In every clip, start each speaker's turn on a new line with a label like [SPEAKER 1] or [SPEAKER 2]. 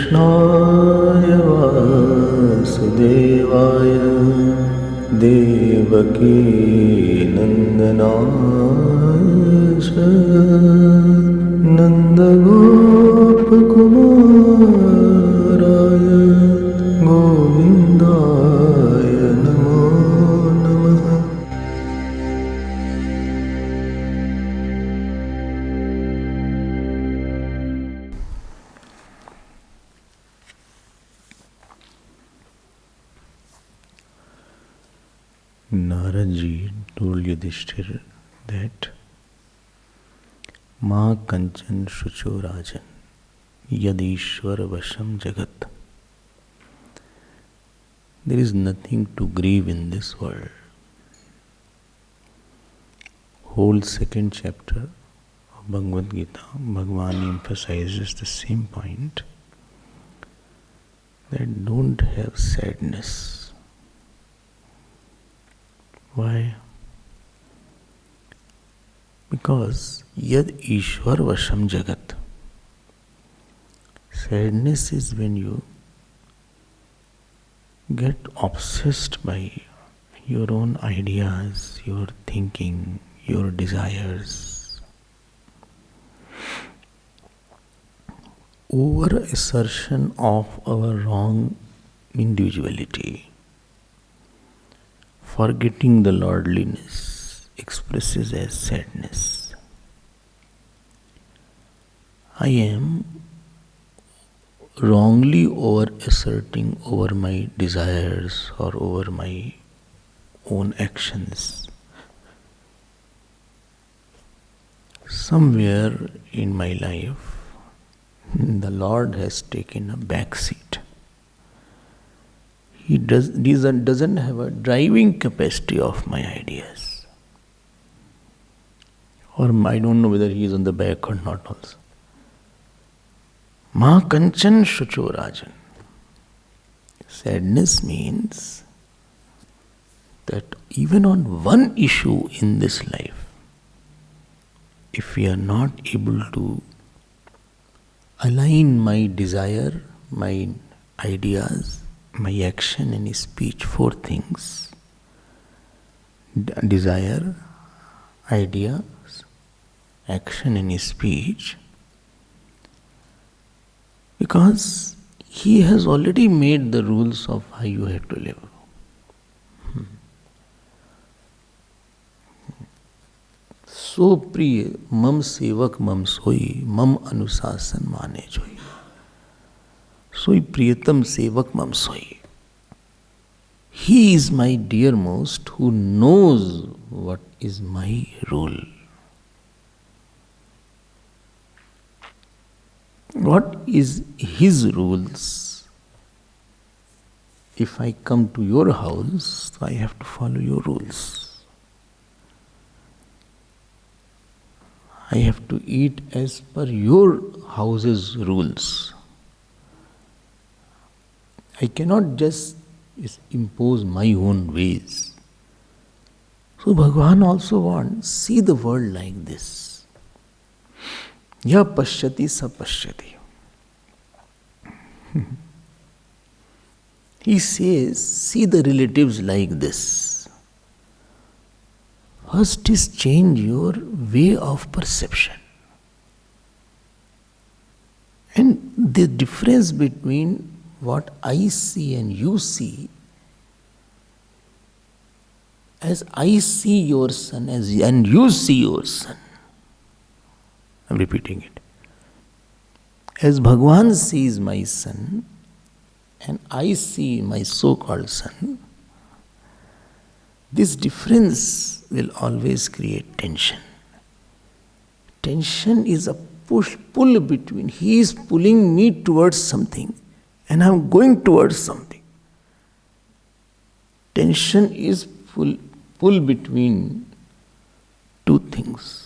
[SPEAKER 1] कृष्णाय वासुदेवाय देवकी नन्दनाय च नन्दगोपकुमाराय गोविन्दाय नमो नमः। Naradji told Yudhishthira that Ma kanchan shucho rajan yadishwar vasham jagat. There is nothing to grieve in this world. Whole second chapter of Bhagavad Gita, Bhagavan emphasizes the same point, that don't have sadness. Why? Because yad Ishwar Vasham Jagat. Sadness is when you get obsessed by your own ideas, your thinking, your desires. Over assertion of our wrong individuality, forgetting the lordliness, expresses as sadness. I am wrongly over asserting over my desires or over my own actions. Somewhere in my life, the Lord has taken a back seat. He doesn't have a driving capacity of my ideas. Or I don't know whether he is on the back or not also. Ma kanchan shucho rajan. Sadness means that even on one issue in this life, if we are not able to align my desire, my ideas, my action and speech, four things: desire, ideas, action and speech, because he has already made the rules of how you have to live. So प्रिय मम सेवक मम सोई मम अनुशासन माने जोई. सोई प्रियतम सेवक मम सोई. He is my dearmost who knows what is my rule. What is his rules? If I come to your house, I have to follow your rules. I have to eat as per your house's rules. I cannot just impose my own ways. So Bhagavan also wants, see the world like this. Ya pashyati sa pashyati. He says, see the relatives like this. First is change your way of perception. And the difference between what I see and you see, as I see your son and you see your son. I'm repeating it. As Bhagavan sees my son and I see my so-called son, this difference will always create tension. Tension is a pull between. He is pulling me towards something and I'm going towards something. Tension is pull between two things.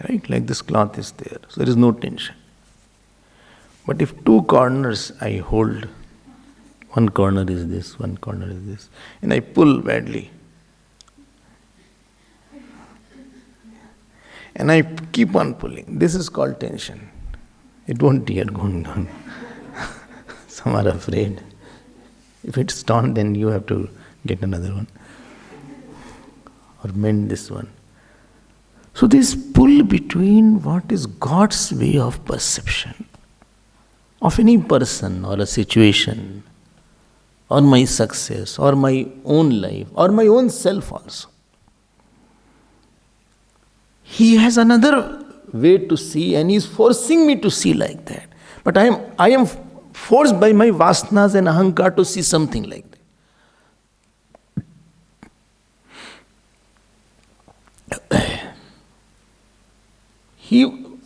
[SPEAKER 1] Right? Like this cloth is there. So there is no tension. But if two corners I hold, one corner is this, one corner is this, and I pull badly, and I keep on pulling, this is called tension. It won't tear going down. Some are afraid. If it's torn, then you have to get another one. Or mend this one. So this pull between what is God's way of perception of any person or a situation, or my success, or my own life, or my own self also. He has another way to see, and he is forcing me to see like that. But I am forced by my vasanas and ahankar to see something like that.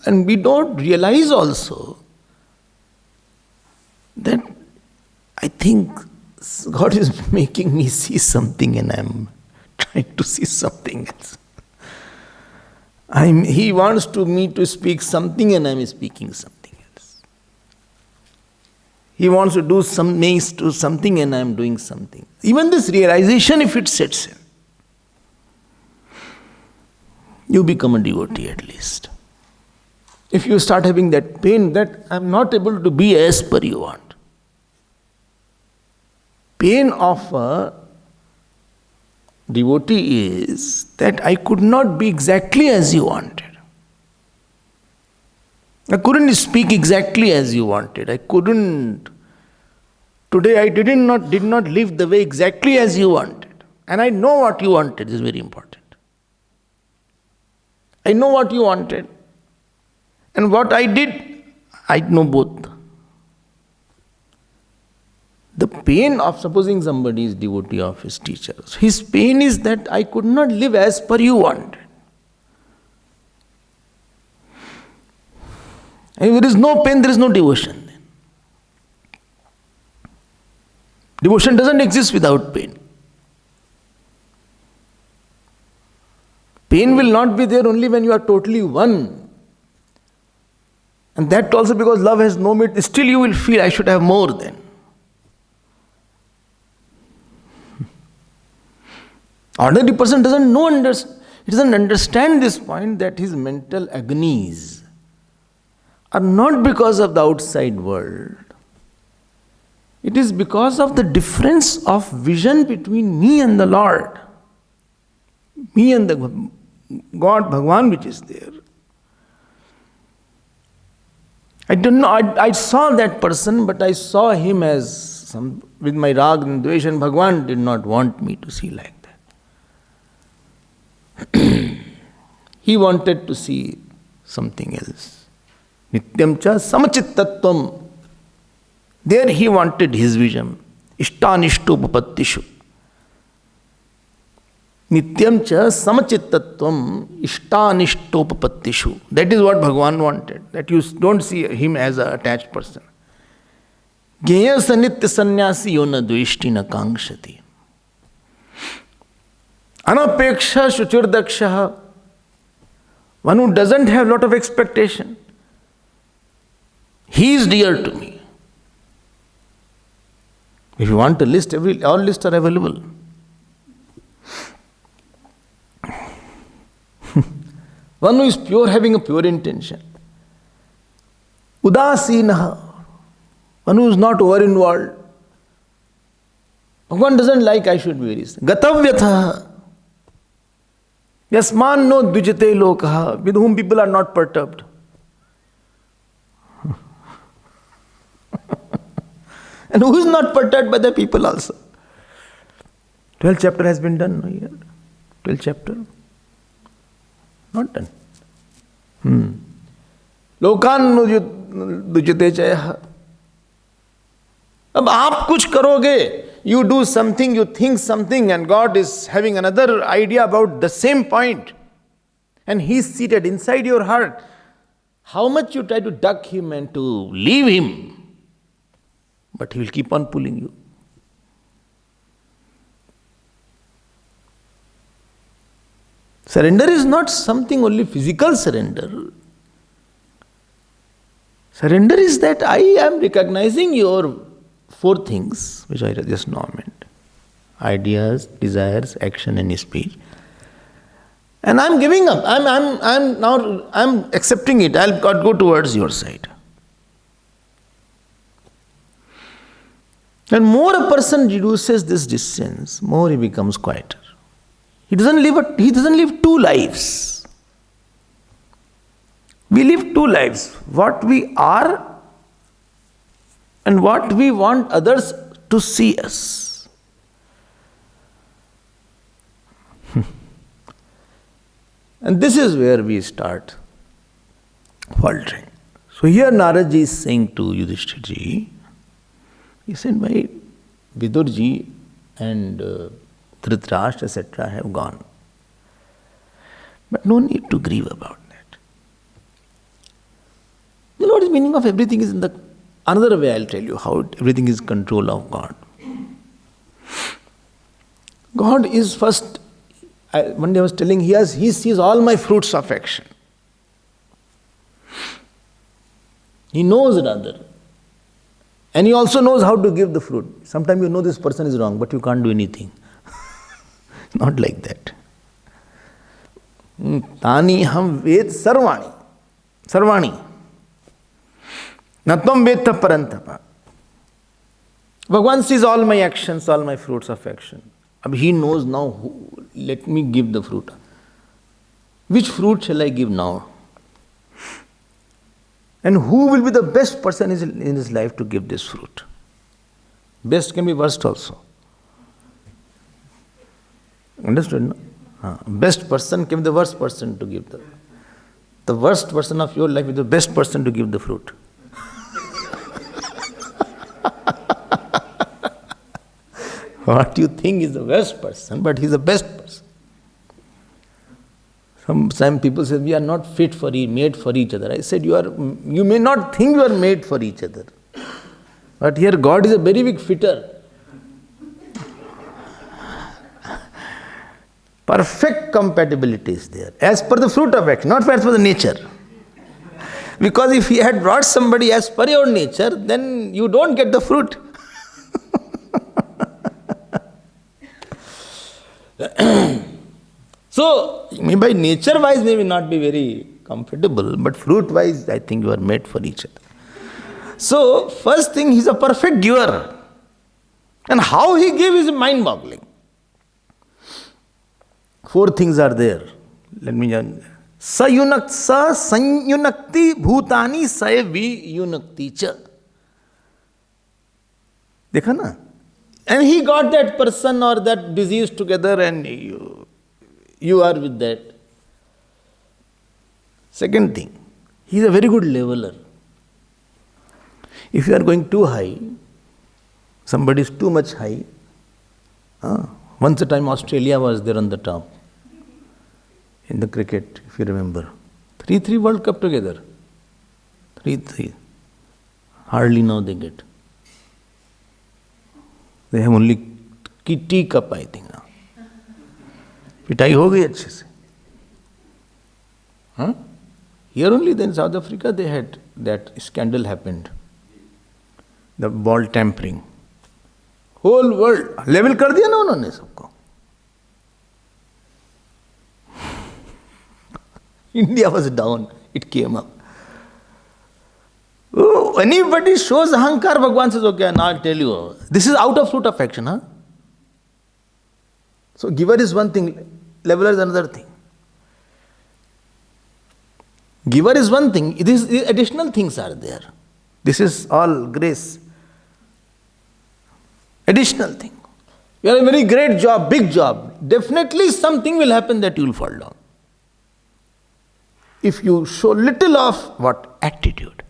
[SPEAKER 1] And we don't realize also that I think God is making me see something and I am trying to see something else. He wants me to speak something and I am speaking something else. He wants to do something and I am doing something. Even this realization, if it sets in, you become a devotee at least. If you start having that pain that I am not able to be as per you want. Pain of a devotee is that I could not be exactly as you wanted. I couldn't speak exactly as you wanted. Today I did not live the way exactly as you wanted. And I know what you wanted. This is very important. I know what you wanted. And what I did, I know both. The pain of supposing somebody is devotee of his teacher. His pain is that I could not live as per you wanted. And if there is no pain, there is no devotion. Then. Devotion doesn't exist without pain. Pain will not be there only when you are totally one. And that also because love has no merit, still you will feel I should have more then. Ordinary person doesn't understand this point that his mental agonies are not because of the outside world. It is because of the difference of vision between me and the Lord. Me and the God, Bhagavan, which is there. I don't know, I saw that person, but I saw him as with my rag and dvesh, and Bhagavan did not want me to see like that. He wanted to see something else. Nityam cha samachittatvam. There he wanted his vision. Ishtanishtopatishu. Nityam cha samachittatvam ishtanishtopatishu. That is what Bhagavan wanted. That you don't see him as an attached person. Gyeya sanitya sannyasi yona dveshti na kankshati. Anapeksha shuchirdakshaha. One who doesn't have a lot of expectation. He is dear to me. If you want a list, all lists are available. One who is pure, having a pure intention. Udasinaha. One who is not over-involved. One doesn't like I should be very sad. Gatavyatha. Yasman no dvijate lokaha. With whom people are not perturbed. And who is not perturbed by the people also? 12th chapter has been done here. 12th chapter. Not done. Lokan dujate chaya. Ab aap kuch karoge. You do something, you think something, and God is having another idea about the same point. And He is seated inside your heart. How much you try to duck Him and to leave Him, but He will keep on pulling you. Surrender is not something only physical surrender. Surrender is that I am recognizing your four things, which I just now meant. Ideas, desires, action and speech. And I am giving up. I'm accepting it. I'll go towards your side. And more a person reduces this distance, more he becomes quieter. He doesn't live two lives. We live two lives. What we are and what we want others to see us. And this is where we start faltering. So here Narad Ji is saying to Yudhishthira Ji, he said, "My Vidur Ji and Dhritarashtra etc. have gone. But no need to grieve about that. You know what is the meaning of everything is in the another way. I'll tell you how everything is control of God. God is first. One day I was telling he sees all my fruits of action. He knows rather. And he also knows how to give the fruit. Sometimes you know this person is wrong, but you can't do anything. Not like that. Tani ham ved sarvani. Sarvani. Natvam vedta parantapa. Bhagavan sees all my actions, all my fruits of action. He knows now, let me give the fruit. Which fruit shall I give now? And who will be the best person in his life to give this fruit? Best can be worst also. Understood? No? Best person can be the worst person to give the worst person of your life is the best person to give the fruit. What you think is the worst person, but he's the best person. Some people say we are not made for each other. I said you may not think you are made for each other, but here God is a very big fitter. Perfect compatibility is there, as per the fruit of action, not as per the nature. Because if he had brought somebody as per your nature, then you don't get the fruit. So, by nature-wise maybe not be very comfortable, but fruit-wise I think you are made for each other. So, first thing, he's a perfect giver. And how he gives is mind-boggling. 4 things are there. Let me just... Sa sanyunakti bhutani saye viyunakti cha. Dekha na? And he got that person or that disease together and you are with that. Second thing, he is a very good leveler. If you are going too high, somebody is too much high. Once a time Australia was there on the top. In the cricket, if you remember. 3-3 World Cup together. 3-3. Hardly now they get. They have only tea cup, I think now. पिटाई हो गई अच्छे से. Here only then South Africa they had that scandal happened. The ball tampering. Whole world level कर दिया ना उन्होंने सबको. India was down, it came up. Oh, anybody shows ahankar, Bhagavan says, okay, now I'll tell you. This is out of fruit of action, huh? So giver is one thing, leveler is another thing. Giver is one thing, these additional things are there. This is all grace. Additional thing. You have a very great job, big job. Definitely something will happen that you will fall down. If you show little of what? Attitude.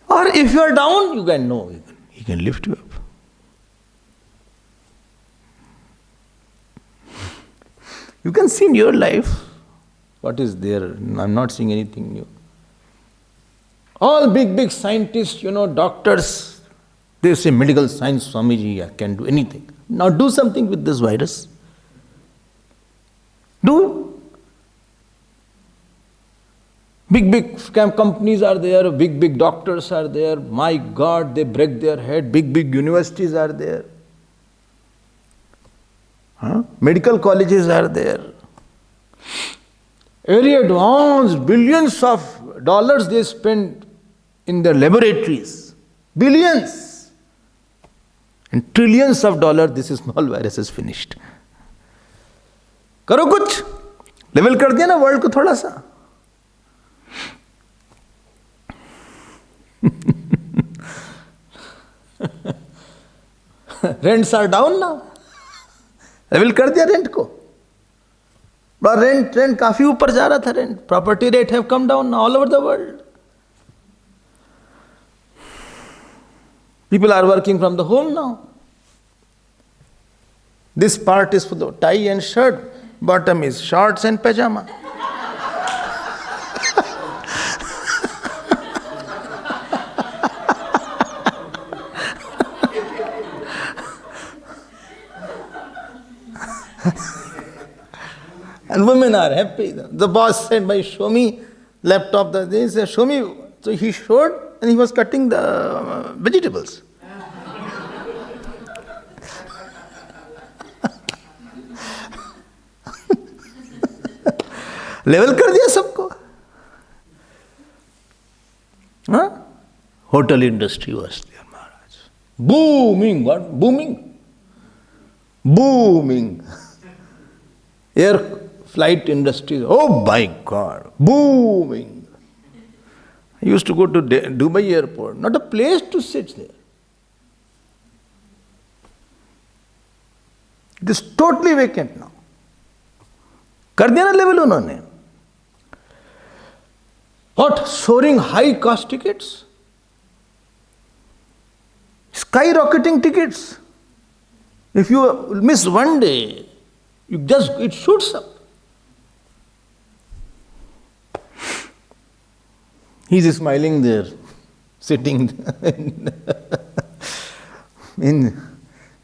[SPEAKER 1] Or if you are down, you can know, he can lift you up. You can see in your life what is there. I'm not seeing anything new. All big scientists, doctors, they say medical science, Swamiji, can do anything. Now do something with this virus. Do. Big companies are there, big doctors are there. My God, they break their head. Big universities are there. Medical colleges are there. Very advanced, billions of dollars they spend in their laboratories. Billions and trillions of dollars, this small virus is finished. करो कुछ, level कर दिया ना world को थोड़ा सा. Rents are down now. Level कर दिया रेंट को. और रेंट काफी ऊपर जा रहा था rent. Property rate have come down all over the world. People are working from the home now. This part is for the tie and shirt, bottom is shorts and pajama. And women are happy. The boss said, show me laptop. They said, show me. So he showed and he was cutting the vegetables. Level कर दिया सबको. Hotel industry was there, Maharaj. Booming. What? Booming. Air flight industry. Oh my God. Booming. I used to go to Dubai airport. Not a place to sit there. It is totally vacant now. कर दिया ना level उन्होंने. What? Soaring high cost tickets? Skyrocketing tickets. If you miss one day, it shoots up. He's smiling there, sitting in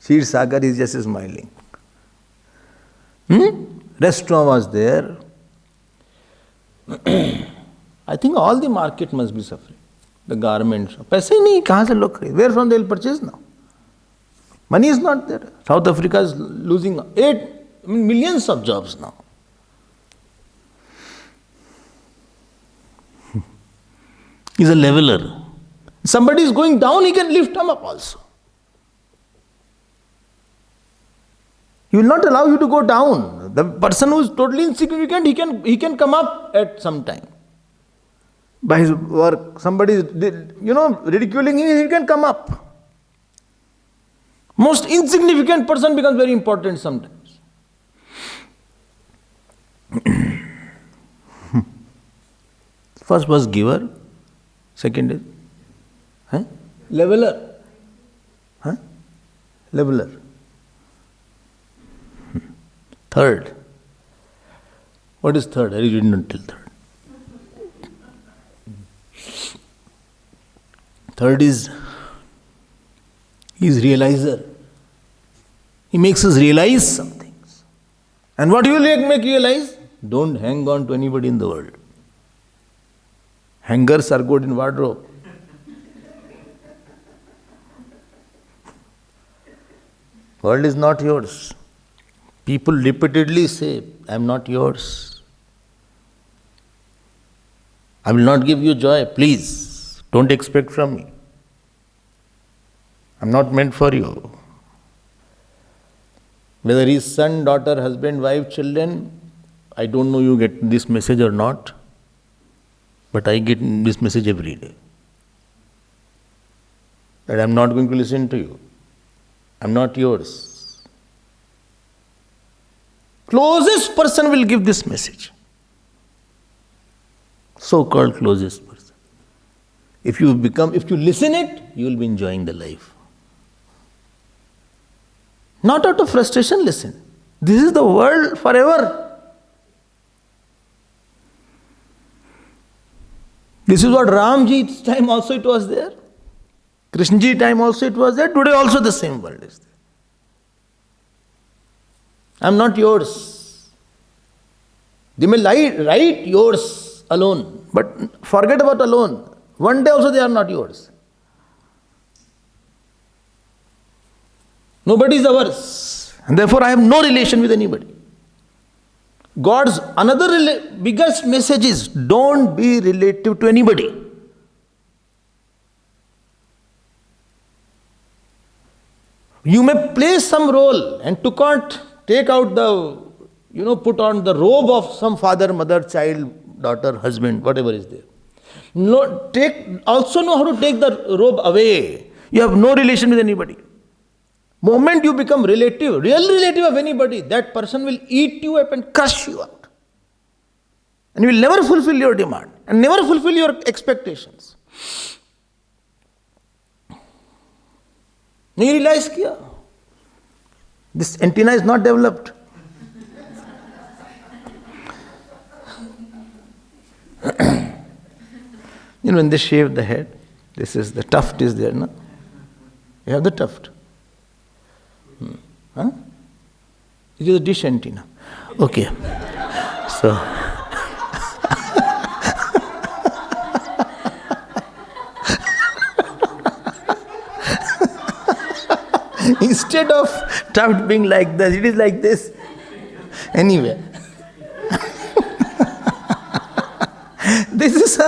[SPEAKER 1] Shir Sagar, he's just smiling. Restaurant was there. I think all the market must be suffering. The garments. पैसे ही नहीं, कहाँ से लोग खरीद? Where from they will purchase now? Money is not there. South Africa is losing millions of jobs now. He's a leveler. Somebody is going down, he can lift him up also. He will not allow you to go down. The person who is totally insignificant, he can come up at some time. By his work, somebody is, ridiculing him, he can come up. Most insignificant person becomes very important sometimes. First was giver, second is leveler. Leveler. Third. What is third? I did not tell third. Third is, he is realizer. He makes us realize some things. And what you will make realize? Don't hang on to anybody in the world. Hangers are good in wardrobe. World is not yours. People repeatedly say, I am not yours. I will not give you joy. Please, don't expect from me. I am not meant for you. Whether he is son, daughter, husband, wife, children, I don't know you get this message or not, but I get this message every day. That I am not going to listen to you. I am not yours. Closest person will give this message. So-called closest person. If you listen it, you will be enjoying the life. Not out of frustration, listen. This is the world forever. This is what Ramji's time also it was there. Krishnaji time also it was there. Today also the same world is there. I am not yours. They may write yours alone, but forget about alone. One day also they are not yours. Nobody is ours. And therefore I have no relation with anybody. God's another biggest message is don't be relative to anybody. You may play some role and take out the, put on the robe of some father, mother, child, daughter, husband, whatever is there. Also know how to take the robe away. You have no relation with anybody. Moment you become real relative of anybody, that person will eat you up and crush you out. And you will never fulfill your demand and never fulfill your expectations. You realize kiya? This antenna is not developed. When they shave the head, the tuft is there, no? You have the tuft. Huh? It is a dish antenna. Okay. So, instead of tuft being like this, it is like this. Anyway. This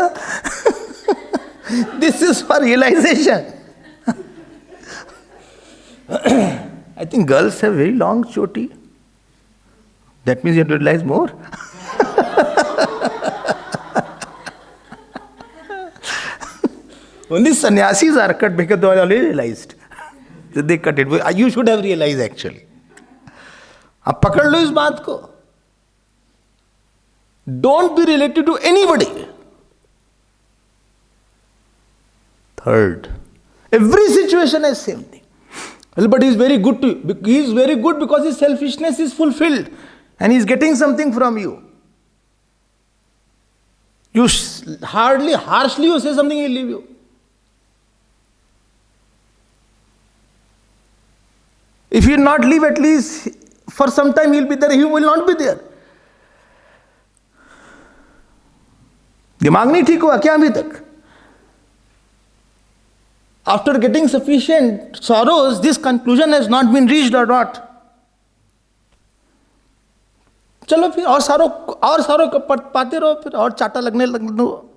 [SPEAKER 1] is for realization. I think girls have very long choti. That means you have to realize more. Only sannyasis are cut because they already realized. They cut it. You should have realized actually. अब पकड़ लो इस बात को. Don't be related to anybody. Third, every situation has same thing. Well, but he is very good to you. He is very good because his selfishness is fulfilled and he is getting something from you. You harshly you say something, he will leave you. If he will not leave, at least for some time he will be there, he will not be there. दिमाग नहीं ठीक हुआ क्या अभी तक? After getting sufficient sorrows, this conclusion has not been reached or not. चलो फिर और सारों को पाते रहो, फिर और चाटा लगने दो.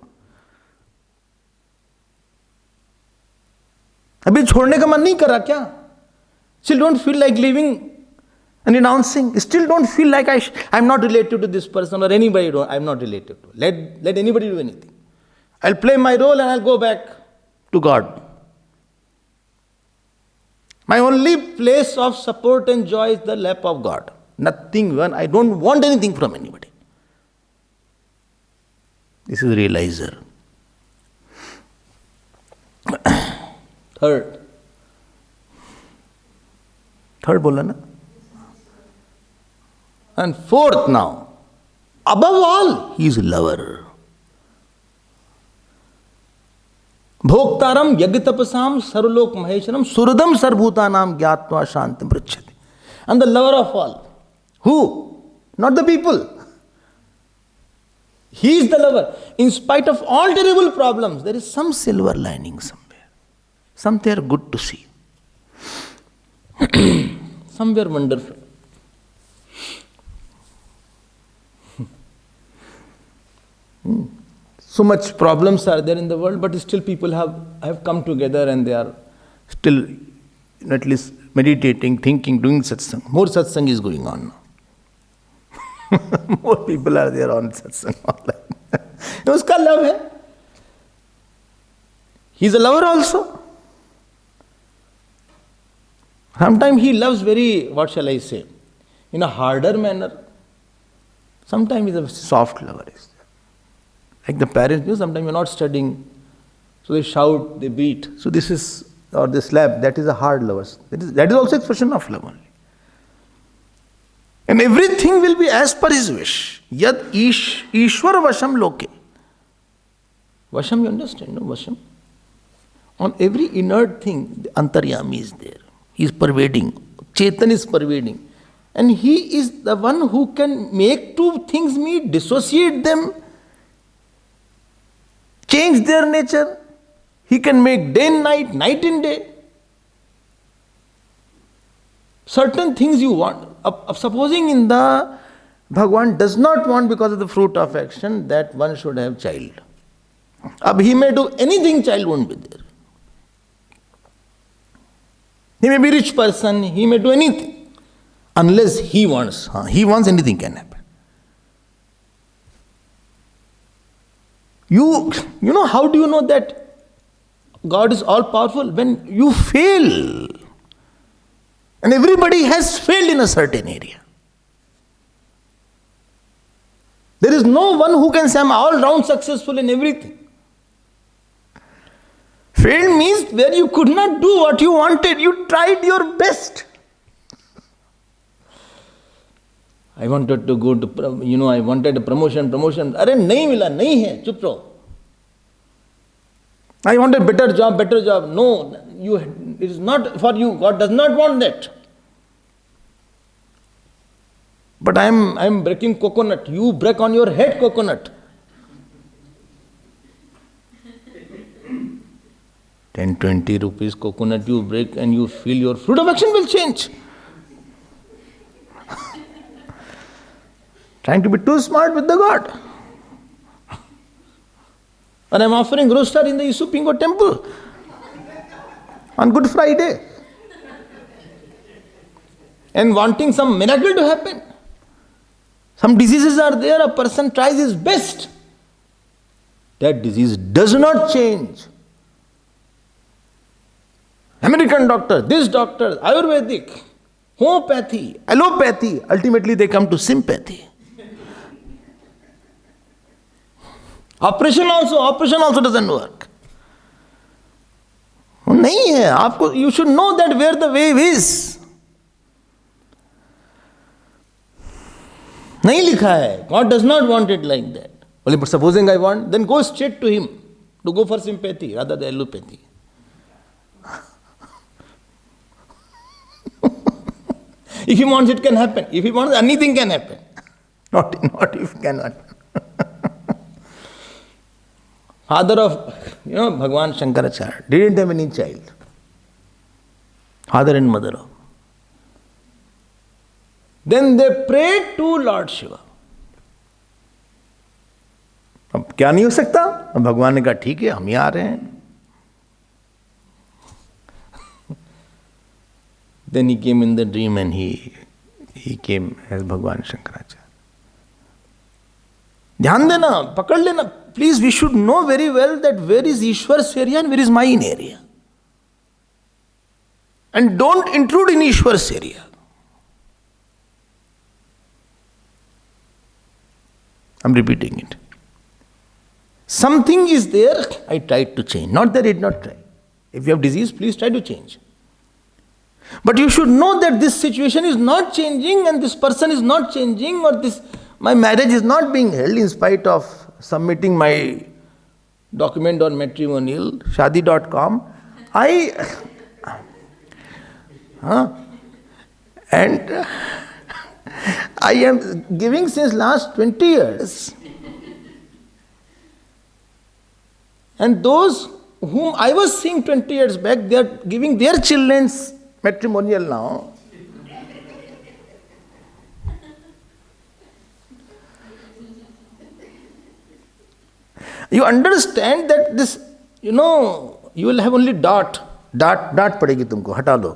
[SPEAKER 1] अभी छोड़ने का मन नहीं कर रहा क्या? Still don't feel like leaving and renouncing. Still don't feel like I'm not related to this person or anybody. I'm not related to. Let anybody do anything. I'll play my role and I'll go back to God. My only place of support and joy is the lap of God. Nothing. I don't want anything from anybody. This is realizer. Third बोला ना. And fourth now, above all, he is lover. Bhoktaram yagitapasam sarulok mahesharam suradam sarvbhutanam gyatva shantam prichyati. And the lover of all. Who? Not the people. He is the lover. In spite of all terrible problems, there is some silver lining somewhere. Somewhere good to see. Somewhere wonderful. So much problems are there in the world, but still people have come together and they are still at least meditating, thinking, doing satsang. More satsang is going on now. More people are there on satsang online. Uska love hai. He is a lover also. Sometimes he loves very, what shall I say, in a harder manner. Sometimes he is a soft lover. Like the parents, sometimes you are not studying, so they shout, they beat. So this is, or they slap, that is a hard lover. That is also expression of love only. And everything will be as per his wish. Yad Ishwar Vasham Loke. Vasham, you understand, no? Vasham. On every inert thing, the Antaryami is there. He is pervading. Chetan is pervading. And he is the one who can make two things meet, dissociate them, change their nature. He can make day and night, night and day. Certain things you want. Supposing in the Bhagavan does not want because of the fruit of action that one should have child. He may do anything, child won't be there. He may be a rich person, he may do anything. Unless he wants. Anything can happen. You know, how do you know that God is all powerful? When you fail. And everybody has failed in a certain area. There is no one who can say I'm all round successful in everything. Failed means where you could not do what you wanted. You tried your best. I wanted to go to, I wanted a promotion. Arey, nahi mila, nahi hai, chup raho. I wanted better job. No, it is not for you. God does not want that. But I am breaking coconut. You break on your head coconut. 10, 20 rupees coconut you break and you feel your fruit of action will change. Trying to be too smart with the God. And I am offering roaster in the Isupingo temple on Good Friday. And wanting some miracle to happen. Some diseases are there, a person tries his best. That disease does not change. American doctor, this doctor, Ayurvedic, homeopathy, allopathy, ultimately they come to sympathy. Operation also doesn't work. नहीं है, आपको, you should know that where the way is. नहीं लिखा है. God does not want it like that. Well, but supposing I want, then go straight to him to go for sympathy rather than allopathy. If he wants, it can happen. If he wants, anything can happen. Not if cannot. Father of, Bhagavan Shankaracharya didn't have any child. Father and mother of. Then they prayed to Lord Shiva. अब क्या नहीं हो सकता? अब भगवान ने कहा ठीक है, हम ही आ रहे हैं. Then he came in the dream and he came as Bhagavan Shankaracharya. ध्यान देना, पकड़ लेना. Please, we should know very well that where is Ishwar's area and where is mine area. And don't intrude in Ishwar's area. I'm repeating it. Something is there, I tried to change. Not that I did not try. If you have disease, please try to change. But you should know that this situation is not changing and this person is not changing, or my marriage is not being held in spite of submitting my document on matrimonial, shadi.com. And I am giving since last 20 years. And those whom I was seeing 20 years back, they are giving their children's matrimonial now. You understand that this, you will have only डांट पड़ेगी तुमको, हटा लो.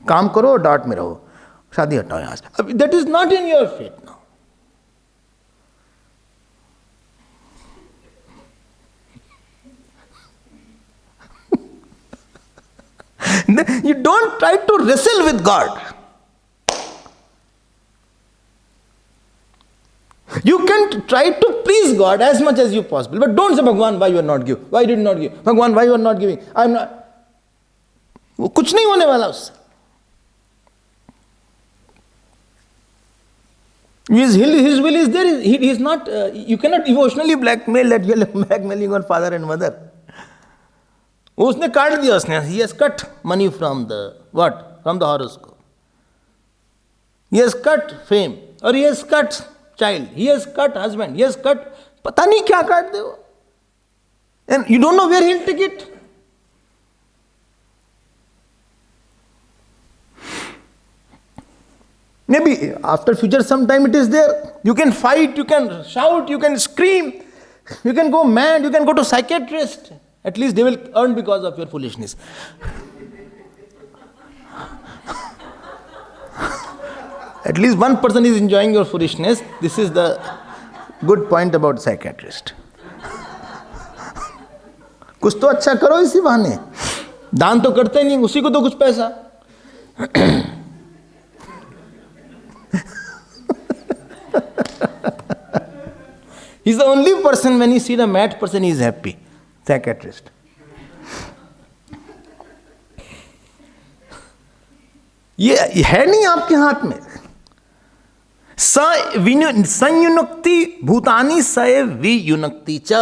[SPEAKER 1] काम करो, डांट में रहो. शादी हटाओ यहाँ से. That is not in your fate now. You don't try to wrestle with God. You can try to please God as much as you possible, but don't say, Bhagwan, why you are not giving? Why did you not give? Bhagwan, why you are not giving? I am not. वो कुछ नहीं होने वाला उससे. His will is there. He is not. You cannot emotionally blackmail that you are blackmailing your father and mother. उसने काट दिया उसने. He has cut money from the what? From the horoscope. He has cut fame, or he has cut child. He has cut husband. He has cut. पता नहीं क्या काट दे वो. And you don't know where he'll take it. Maybe after future sometime it is there. You can fight, you can shout, you can scream, you can go mad, you can go to psychiatrist. At least they will earn because of your foolishness. At least one person is enjoying your foolishness. This is the good point about psychiatrist. कुछ तो अच्छा करो इसी बहाने. दान तो करते नहीं, उसी को तो कुछ पैसा. He's the only person when you see the mad person he is happy. Psychiatrist. ये है नहीं आपके हाथ में. संयुनक्ति भूतानि सए वियुनक्ति च.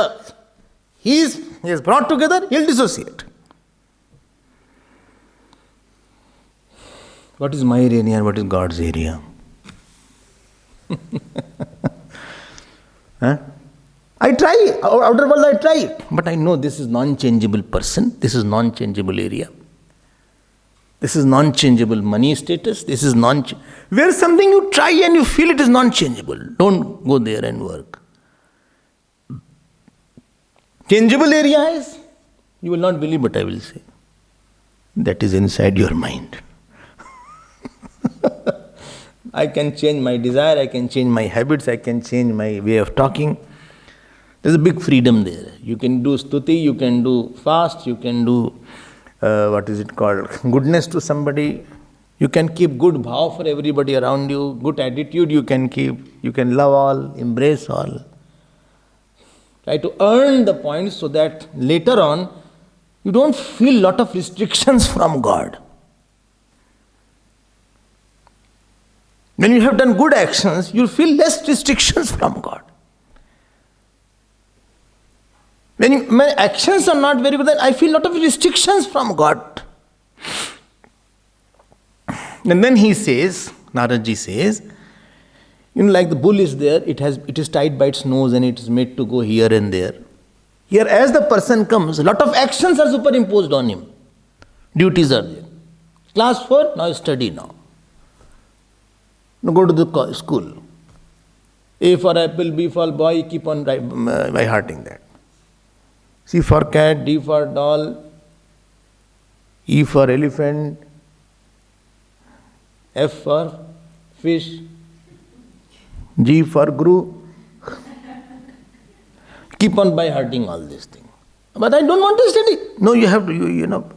[SPEAKER 1] He is brought together, he'll dissociate. What is my area and what is God's area? Huh? I try, outer world I try, but I know this is non-changeable person, this is non-changeable area. This is non-changeable money status, this is where something you try and you feel it is non-changeable, don't go there and work. Changeable area is, you will not believe what I will say, that is inside your mind. I can change my desire, I can change my habits, I can change my way of talking. There's a big freedom there. You can do stuti, you can do fast, you can do, goodness to somebody. You can keep good bhav for everybody around you, good attitude you can keep, you can love all, embrace all. Try to earn the points so that later on, you don't feel lot of restrictions from God. When you have done good actions, you feel less restrictions from God. When my actions are not very good, then I feel a lot of restrictions from God. And then he says, Naradji says, like the bull is there, it is tied by its nose and it is made to go here and there. Here, as the person comes, a lot of actions are superimposed on him. Duties are there. Class 4, now study now. Now go to the school. A for apple, B for boy, keep on by hearting that. C for cat, D for doll, E for elephant, F for fish, G for guru. Keep on by hearting all these things. But I don't want to study. No, you have to,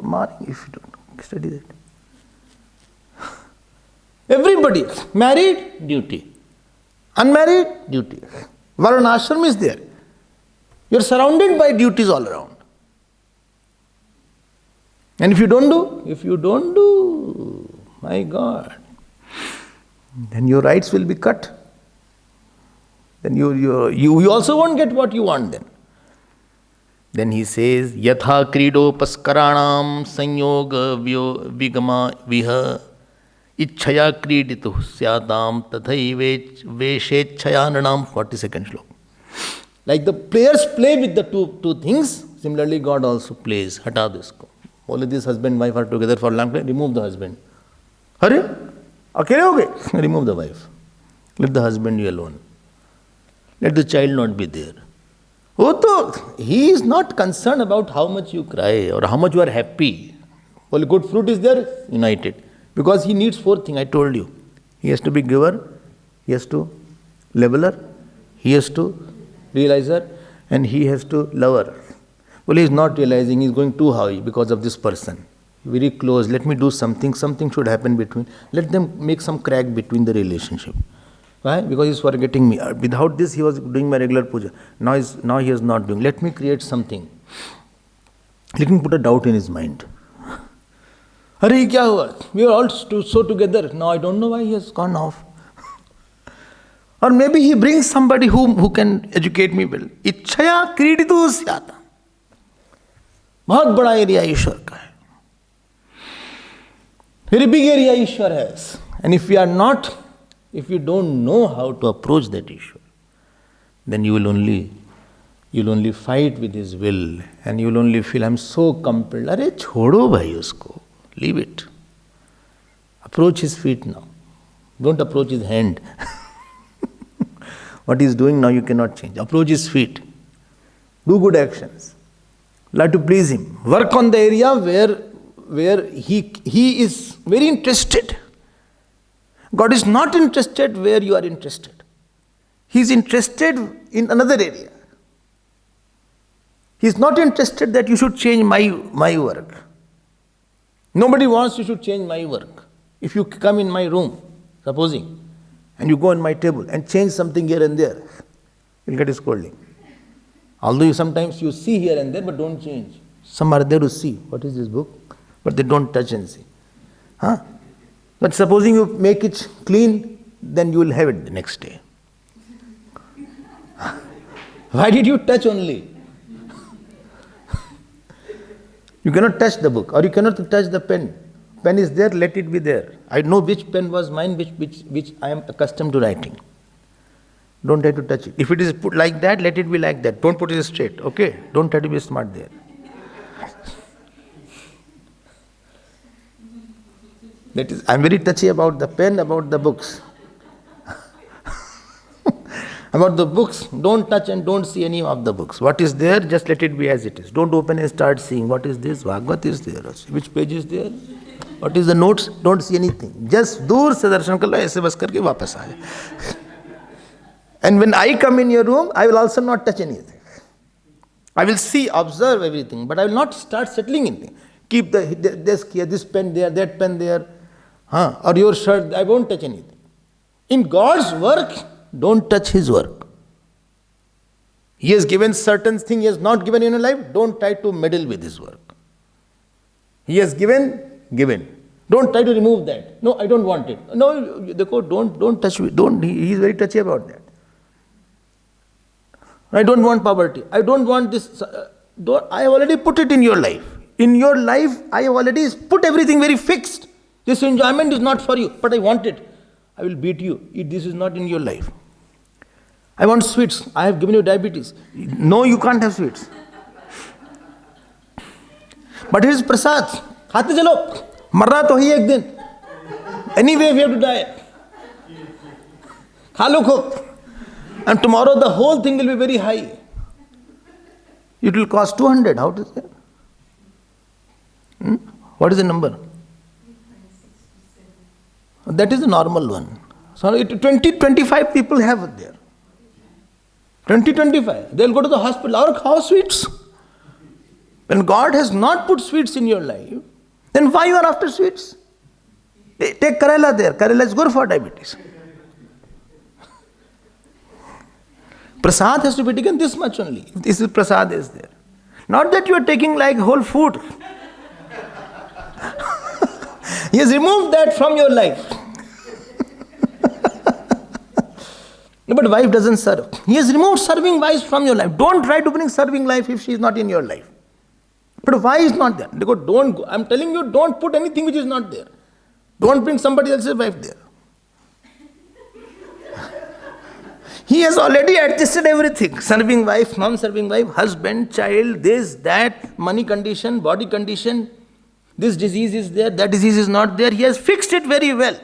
[SPEAKER 1] marring if you don't study that. Everybody, married, duty. Unmarried, duty. Varnashram is there. You are surrounded by duties all around. And if you don't do, my God, then your rights will be cut. Then you also won't get what you want then. Then he says, Yatha krido paskaranam sanyoga vigama viha ichchaya kriditu syadam tathai veshechchayananam. 42nd slok. Like the players play with the two things, similarly God also plays. Hata disko. Only this husband and wife are together for a long time, remove the husband. Hurry, akele ho gaye? Remove the wife. Let the husband be alone. Let the child not be there. He is not concerned about how much you cry or how much you are happy. Only good fruit is there, united. Because he needs 4 things, I told you. He has to be giver, he has to leveler, he has to realizer, and he has to lover. Well, he is not realizing, he is going too high because of this person. Very close, let me do something should happen between. Let them make some crack between the relationship. Why? Because he is forgetting me. Without this, he was doing my regular puja. Now he is not doing. Let me create something. Let me put a doubt in his mind. Hurry, kya hua? We are all so together. Now I don't know why he has gone off. Or maybe he brings somebody who can educate me well. Ichchaya kriditu syata. बहुत बड़ा area ईश्वर का है. Very big area Ishwar has. And if you don't know how to approach that issue, then you will only fight with his will, and you will only feel, I'm so compelled. Arey chodo bhai usko. Leave it. Approach his feet now. Don't approach his hand. What he is doing now you cannot change. Approach his feet. Do good actions. Like to please him. Work on the area where he is very interested. God is not interested where you are interested. He is interested in another area. He is not interested that you should change my work. Nobody wants you should change my work. If you come in my room, supposing, and you go on my table and change something here and there, you'll get a scolding. Although sometimes you see here and there, but don't change. Some are there to see, what is this book? But they don't touch and see. Huh? But supposing you make it clean, then you will have it the next day. Why did you touch only? You cannot touch the book, or you cannot touch the pen. Pen is there, let it be there. I know which pen was mine, which I am accustomed to writing. Don't try to touch it. If it is put like that, let it be like that. Don't put it straight, okay? Don't try to be smart there. That is, I am very touchy about the pen, about the books. About the books, don't touch and don't see any of the books. What is there, just let it be as it is. Don't open and start seeing what is this, Bhagavat is there, which page is there, what is the notes, don't see anything. Just dur se darshan kar lo, aise bas karke wapas aa jaye. And when I come in your room, I will also not touch anything. I will see, observe everything, but I will not start settling anything. Keep the desk here, this pen there, that pen there, or your shirt, I won't touch anything. In God's work, don't touch His work. He has given certain things He has not given in your life. Don't try to meddle with His work. He has given. Don't try to remove that. No, I don't want it. No, don't touch it. He is very touchy about that. I don't want poverty. I don't want this. I have already put it in your life. In your life, I have already put everything very fixed. This enjoyment is not for you, but I want it. I will beat you if this is not in your life. I want sweets. I have given you diabetes. No, you can't have sweets. But it is prasad. Khate chalo. Marna to hi ek din. Anyway, we have to die. Kha lo ko. And tomorrow the whole thing will be very high. It will cost 200. How does that? What is the number? That is the normal one. So 20-25 people have it there. 20-25. They will go to the hospital. Or how sweets? When God has not put sweets in your life, then why you are after sweets? Take Karela there. Karela is good for diabetes. Prasad has to be taken this much only. This is prasad is there. Not that you are taking like whole food. He has removed that from your life. No, but wife doesn't serve. He has removed serving wives from your life. Don't try to bring serving life if she is not in your life. But why is not there? Don't go. I'm telling you, don't put anything which is not there. Don't bring somebody else's wife there. He has already adjusted everything. Serving wife, non-serving wife, husband, child, this, that, money condition, body condition. This disease is there, that disease is not there. He has fixed it very well.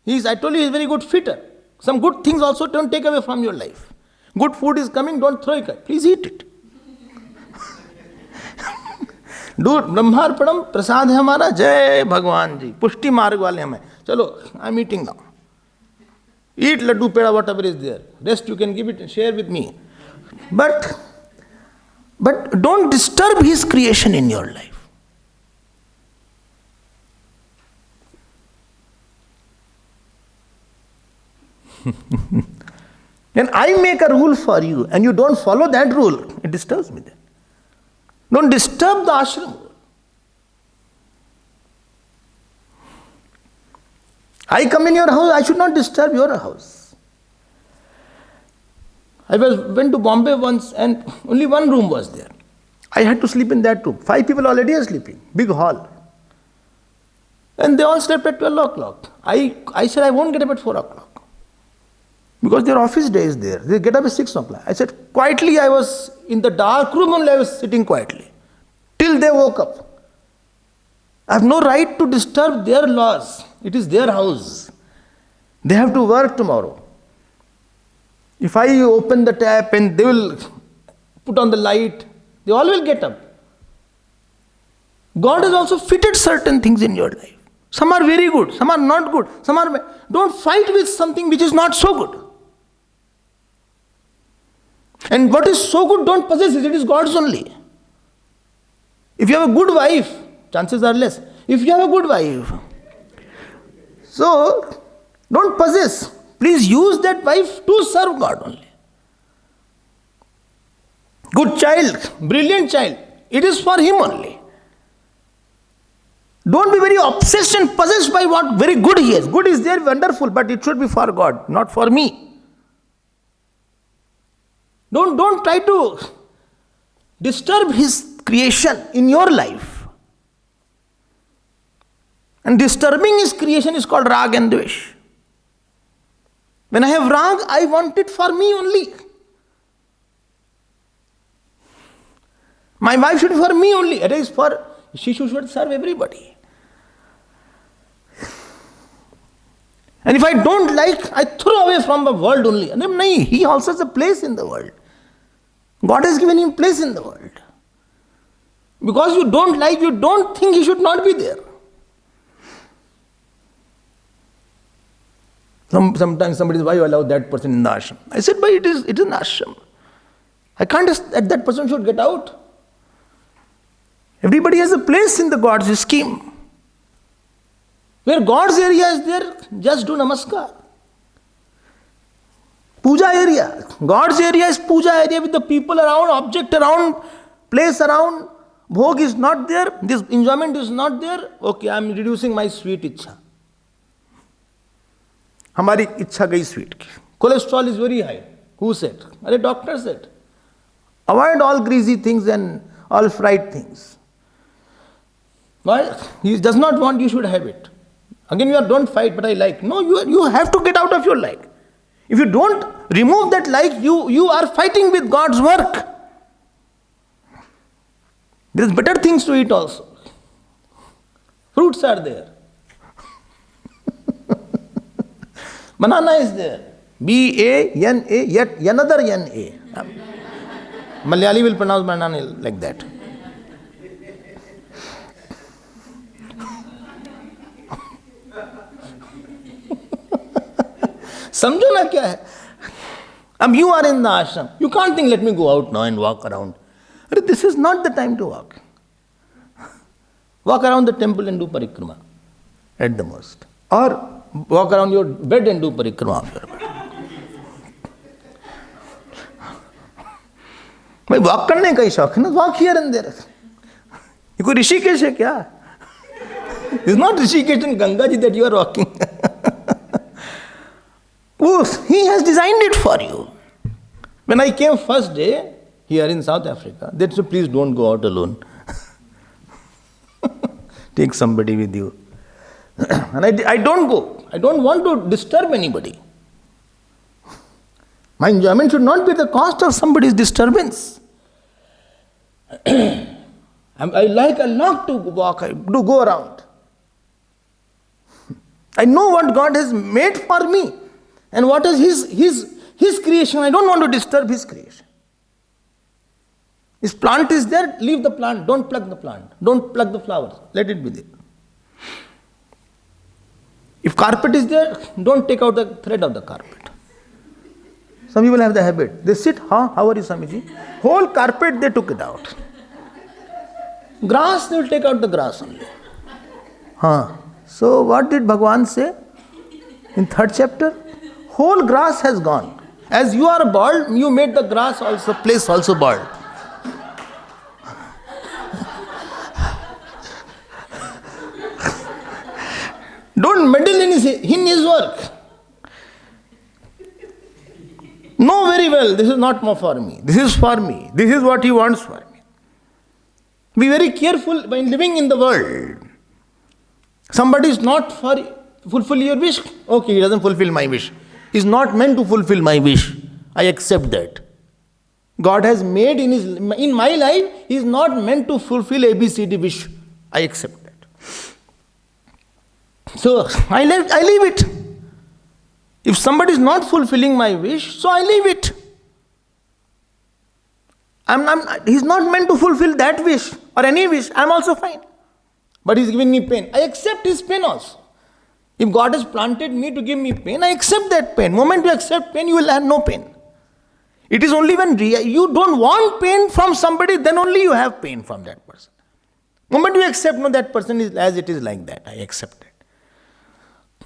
[SPEAKER 1] I told you, he is a very good fitter. Some good things also don't take away from your life. Good food is coming, don't throw it. Please eat it. Do Brahmarpanam, prasad hai hamara, jai Bhagwan ji. Pushti marg wale hame. Chalo, I'm eating now. Eat laddu, peda, whatever is there. Rest you can give it and share with me. But don't disturb His creation in your life. Then I make a rule for you and you don't follow that rule, it disturbs me then. Don't disturb the ashram. I come in your house, I should not disturb your house. I went to Bombay once and only one room was there. I had to sleep in that room. 5 people already are sleeping, big hall. And they all slept at 12 o'clock. I said I won't get up at 4 o'clock. Because their office day is there. They get up at 6 o'clock. I said, quietly I was in the dark room only, I was sitting quietly. Till they woke up. I have no right to disturb their laws. It is their house. They have to work tomorrow. If I open the tap and they will put on the light, they all will get up. God has also fitted certain things in your life. Some are very good, some are not good, some are... Don't fight with something which is not so good. And what is so good, don't possess it. It is God's only. If you have a good wife, chances are less. If you have a good wife, so don't possess. Please use that wife to serve God only. Good child, brilliant child, it is for him only. Don't be very obsessed and possessed by what very good he has. Good is there, wonderful, but it should be for God, not for me. Don't try to disturb his creation in your life. And disturbing his creation is called rag and dvesh. When I have rag, I want it for me only. My wife should be for me only. It is for, she should serve everybody. And if I don't like, I throw away from the world only. And then, no, he also has a place in the world. God has given him place in the world. Because you don't like, you don't think he should not be there. Sometimes somebody says, why you allow that person in the ashram? I said, but it is an ashram. I can't that person should get out. Everybody has a place in the God's scheme. Where God's area is there, just do namaskar. Puja area. God's area is puja area with the people around, object around, place around. Bhog is not there, this enjoyment is not there. Okay, I am reducing my sweet ichha. Hamari ichha gayi sweet ki. Cholesterol is very high. Who said? The doctor said. Avoid all greasy things and all fried things. Why? He does not want you should have it. Again, don't fight, but I like. No, you have to get out of your like. If you don't remove that like, you are fighting with God's work. There is better things to eat also. Fruits are there. Banana is there. B-A-N-A, yet another N-A. Malayali will pronounce banana like that. समझो ना क्या है. अब you are in the ashram. You can't think, let me go out now and walk around. This is not the time to walk. Walk around the temple and do parikrama at the most. Or walk around your bed and do parikrama of your bed. भाई walk करने का ही शौक है ना, walk here and there. ये कोई ऋषिकेश है क्या? It's not Rishikesh and Ganga ji that you are walking. Oh, he has designed it for you. When I came first day here in South Africa, they said, please don't go out alone. Take somebody with you. And I don't go. I don't want to disturb anybody. My enjoyment should not be the cost of somebody's disturbance. I like a lot to walk, to go around. I know what God has made for me. And what is his creation? I don't want to disturb his creation. If plant is there, leave the plant. Don't pluck the plant. Don't pluck the flowers. Let it be there. If carpet is there, don't take out the thread of the carpet. Some people have the habit. They sit, how are you, Swamiji? Whole carpet, they took it out. Grass, they will take out the grass only. So what did Bhagavan say in 3rd chapter? Whole grass has gone. As you are bald, you made the grass also, place also bald. Don't meddle in his work. Know very well, this is not more for me. This is for me. This is what he wants for me. Be very careful when living in the world. Somebody is not for fulfill your wish. Okay, he doesn't fulfill my wish. He is not meant to fulfill my wish. I accept that. God has made in my life, he is not meant to fulfill ABCD wish. I accept that. So I leave it. If somebody is not fulfilling my wish, so I leave it. He's not meant to fulfill that wish or any wish. I'm also fine. but he's giving me pain. I accept his pain also. If God has planted me to give me pain, I accept that pain. The moment you accept pain, you will have no pain. It is only when you don't want pain from somebody, then only you have pain from that person. The moment you accept, no, that person is as it is like that. I accept it.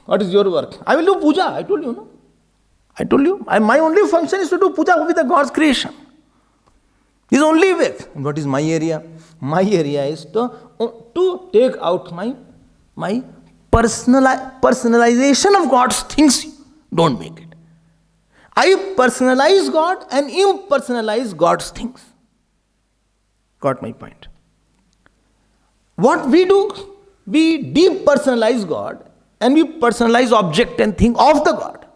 [SPEAKER 1] What is your work? I will do puja. I told you, no? I told you. My only function is to do puja with the God's creation. This is only way. What is my area? My area is to take out my personalization of God's things. Don't make it. I personalize God and impersonalize God's things. Got my point? What we do, we depersonalize God and we personalize object and thing of the God.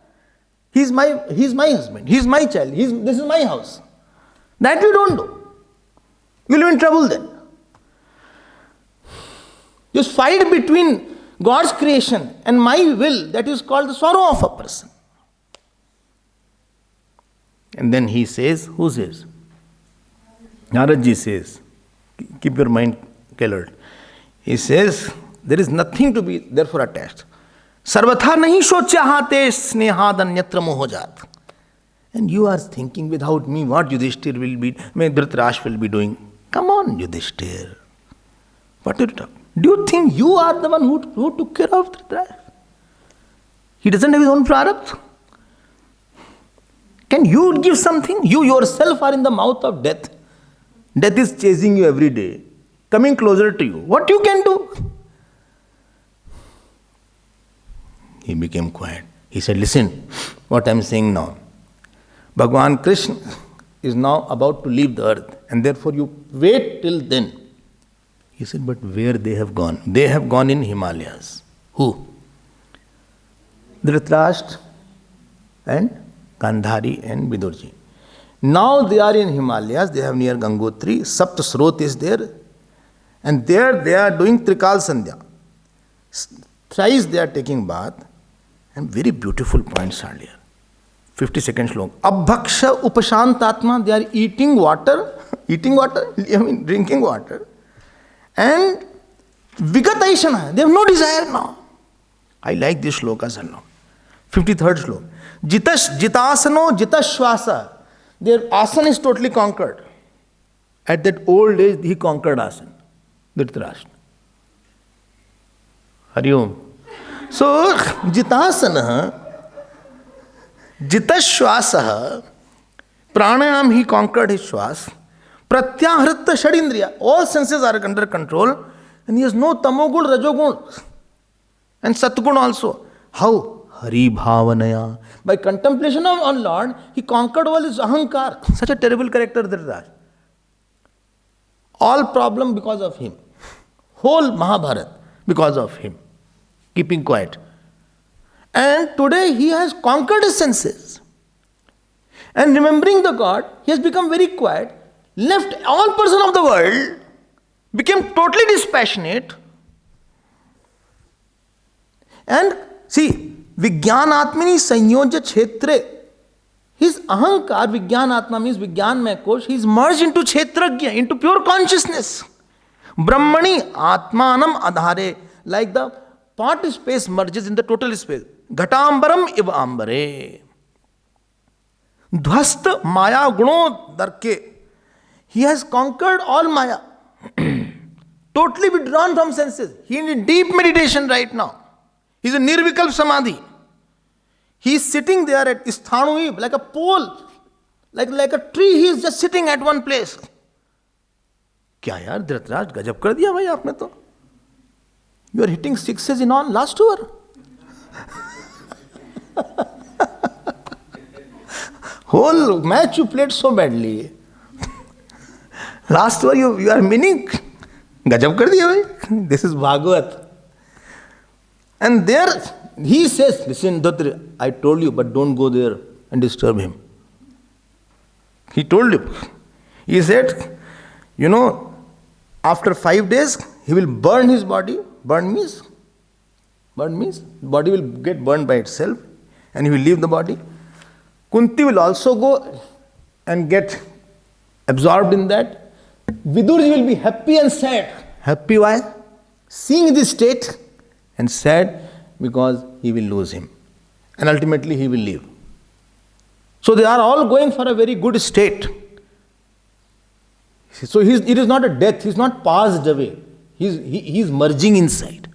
[SPEAKER 1] He's my husband, he's my child, this is my house. That we don't do. You'll be in trouble then. Just fight between God's creation and my will, that is called the sorrow of a person. And then he says, who says? Naradji says, keep your mind colored. He says, there is nothing to be therefore attached. Sarvatha nahi sochahate snehad anyatra mohojat. And you are thinking without me what Yudhishthir will be, Dhritarashtra will be doing. Come on, Yudhishthir. What are you talking? Do you think you are the one who took care of Dhritarashtra? He doesn't have his own prarabdha. Can you give something? You yourself are in the mouth of death. Death is chasing you every day, coming closer to you. What you can do? He became quiet. He said, listen, what I am saying now. Bhagavan Krishna is now about to leave the earth, and therefore you wait till then. He said, but where they have gone? They have gone in Himalayas. Who? Dhritarashtra and Gandhari and Vidurji. Now they are in Himalayas, they have near Gangotri, Saptasrot is there, and there they are doing Trikal Sandhya. Thrice they are taking bath, and very beautiful points are there. 52nd slok. Abhaksha upashantatma, they are eating water, drinking water. And vigataishana, they have no desire now. I like this shlokas a lot. 53rd slok. Jitasano jitashwasa. Their asana is totally conquered. At that old age, he conquered asana. Dhritarashtra. Hari Om. So, jitasana, jitashwasa, pranayam, he conquered his shwas. Pratyahritta shadindriya, all senses are under control, and he has no tamogul, rajogun, and satgun also. How? Hari bhavanaya. By contemplation of on Lord, he conquered all his ahankar. Such a terrible character Dhritarashtra. All problem because of him. Whole Mahabharata because of him. Keeping quiet. And today he has conquered his senses. And remembering the God, he has become very quiet, left all person of the world, became totally dispassionate. And see, Vijnanatmini Sanyoja Kshetre, his ahankar, Vijnanatma means Vijnanmaya Kosh, he is merged into Kshetragya, into pure consciousness. Brahmani Atmanam Adhare, like the part space merges in the total space. Ghatambaram iva ambare. Dhvast Maya Guno Darke. He has conquered all Maya. Totally withdrawn from senses. He is in deep meditation right now. He is in Nirvikalp Samadhi. He is sitting there at Isthanui, like a pole, like a tree, he is just sitting at one place. क्या यार धृतराज गजब कर दिया भाई आपने तो. You are hitting sixes in on last over. Whole match you played so badly. Last over you are meaning. गजब कर दिया भाई. This is Bhagavat. And there he says, listen, Dhutri, I told you, but don't go there and disturb him. He told you. He said, you know, after 5 days, he will burn his body. Burn means body will get burned by itself and he will leave the body. Kunti will also go and get absorbed in that. Vidurji will be happy and sad. Happy why? seeing this state, and sad because he will lose him. And ultimately he will leave. So they are all going for a very good state. So it is not a death, he is not passed away. He is merging inside.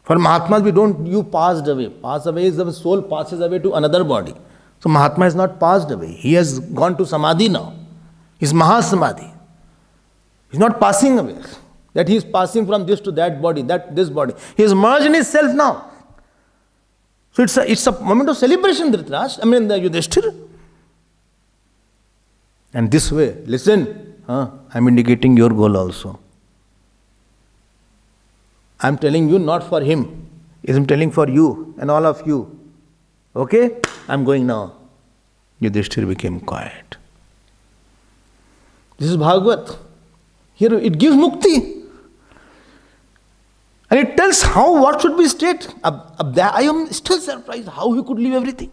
[SPEAKER 1] For Mahatmas, we don't use passed away. Pass away is the soul passes away to another body. So Mahatma is not passed away. He has gone to Samadhi now. He is Mahasamadhi. He is not passing away. That he is passing from this to that body, this body. He is merged in his self now. So it's a moment of celebration, Dhritarashtra. The Yudhishthira. And this way, listen, I am indicating your goal also. I am telling you not for him. I am telling for you and all of you. Okay? I am going now. Yudhishthira became quiet. This is Bhagavat. Here it gives mukti. And it tells what should be state. I am still surprised how he could leave everything.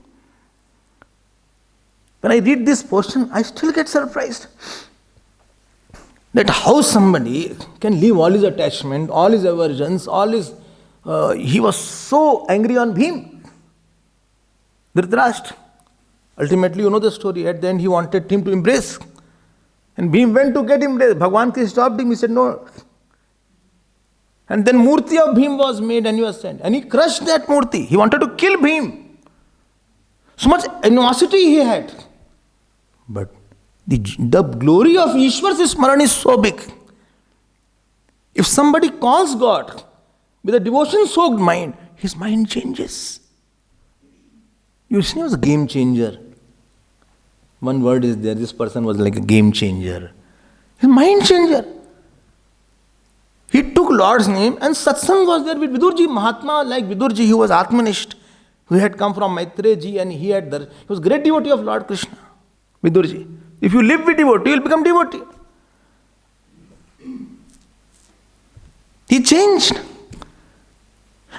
[SPEAKER 1] When I read this portion, I still get surprised. That how somebody can leave all his attachment, all his aversions, he was so angry on Bhim. Dhritarashtra. Ultimately, you know the story. At the end, he wanted him to embrace. And Bhim went to get embraced. Bhagwan Krishna stopped him. He said, no. And then Murti of Bhim was made and he was sent. And he crushed that Murti. He wanted to kill Bhim. So much animosity he had. But the glory of Ishwar's Smaran is so big. If somebody calls God with a devotion-soaked mind, his mind changes. You see, he was a game changer. One word is there, this person was like a game changer. His mind changer. He took Lord's name and satsang was there with Vidurji. Mahatma like Vidurji, he was Atmanist. He had come from Maitreji and he was great devotee of Lord Krishna. Vidurji. If you live with devotee, you will become devotee. He changed.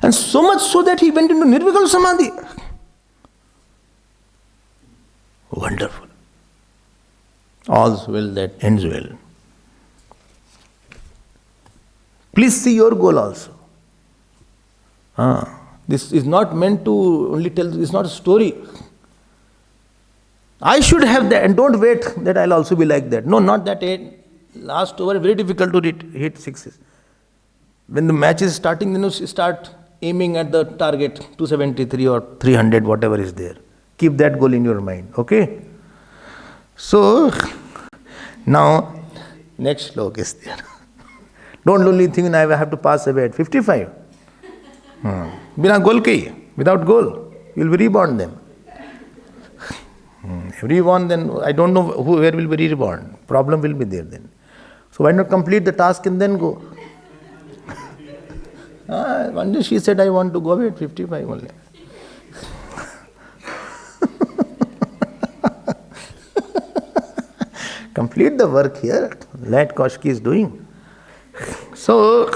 [SPEAKER 1] And so much so that he went into Nirvikal Samadhi. Wonderful. All's well that ends well. Please see your goal also. This is not meant to only tell, it's not a story. I should have that, and don't wait that I'll also be like that. No, not that. Last over, very difficult to hit sixes. When the match is starting, then you start aiming at the target 273 or 300, whatever is there. Keep that goal in your mind, okay? So, now, next slok is there. Don't only think I have to pass away at 55. Bina goal ke, without goal, you will be reborn then. Reborn then, I don't know where will be reborn. Problem will be there then. So why not complete the task and then go? One day she said, I want to go away at 55 only. Complete the work here. That Koshki is doing. So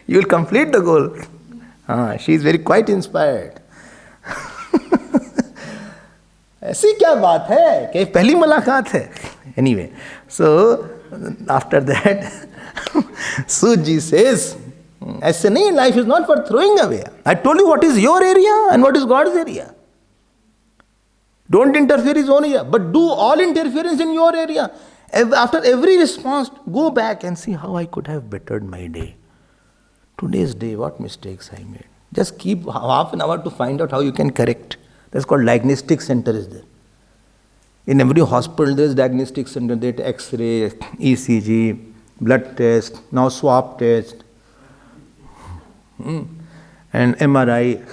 [SPEAKER 1] you will complete the goal. She is very quite inspired. ऐसी क्या बात है कि पहली मुलाकात है. Anyway, so after that, Suji says, ऐसे नहीं, life is not for throwing away. I told you what is your area and what is God's area. Don't interfere in his own area, but do all interference in your area. After every response, go back and see how I could have bettered my day. Today's day, what mistakes I made. Just keep half an hour to find out how you can correct. That's called diagnostic center is there. In every hospital there is diagnostic center. They take X-ray, ECG, blood test, now swab test, and MRI.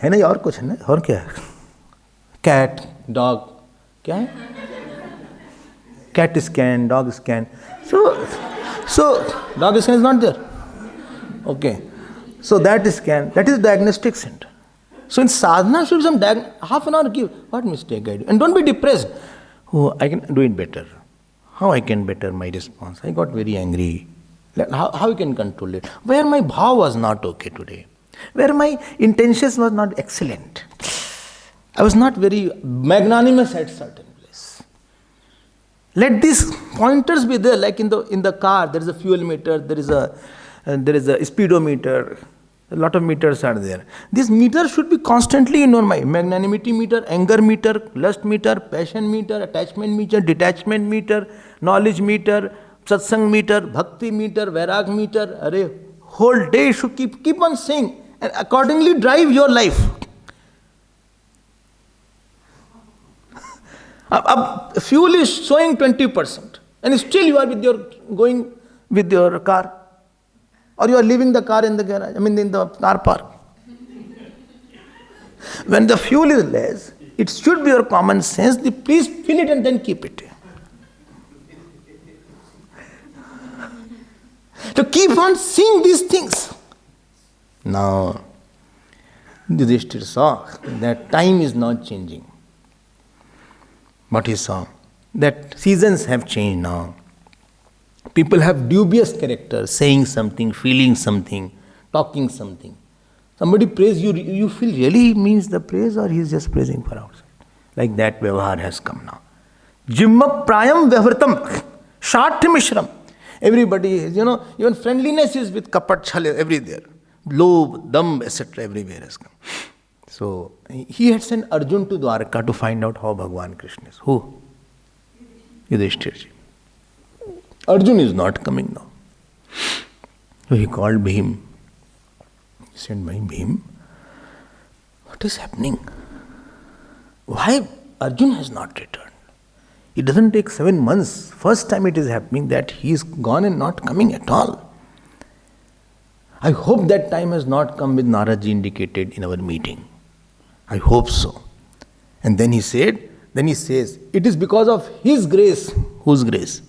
[SPEAKER 1] है ना, और कुछ है ना, और क्या है? Cat, dog, क्या है? Cat scan, dog scan. So dog scan is not there. Okay. So that scan, that is diagnostic center. So in sadhana should be some half an hour give. What mistake I do? And don't be depressed. Oh, I can do it better. How I can better my response? I got very angry. How I can control it? Where my bhav was not okay today. Where my intentions was not excellent. I was not very magnanimous at certain place. Let these pointers be there, like in the car, there is a fuel meter, there is a speedometer, a lot of meters are there. This meter should be constantly in our mind. Magnanimity meter, anger meter, lust meter, passion meter, attachment meter, detachment meter, knowledge meter, satsang meter, bhakti meter, vairag meter. Array, whole day should keep on saying and accordingly drive your life. Fuel is showing 20%, and still you are going with your car, or you are leaving the car in the garage. In the car park. When the fuel is less, it should be your common sense. Please fill it and then keep it. To keep on seeing these things. Now, Yudhishthira saw that time is not changing. What he saw, that seasons have changed now. People have dubious character, saying something, feeling something, talking something. Somebody praise you, you feel really he means the praise or he is just praising for outside. Like that vyavahar has come now. Jimma prayam vyavritam, sharthi mishram. Everybody is, even friendliness is with kapat chhale everywhere. Lobh, dam, etc. everywhere has come. So, he had sent Arjun to Dwarka to find out how Bhagavan Krishna is. Who? Yudhishthira. Arjun is not coming now. So he called Bhim. He said, Bhim, what is happening? Why Arjun has not returned? It doesn't take 7 months. First time it is happening that he is gone and not coming at all. I hope that time has not come with Naraji indicated in our meeting. I hope so. And then he says, it is because of his grace. Whose grace?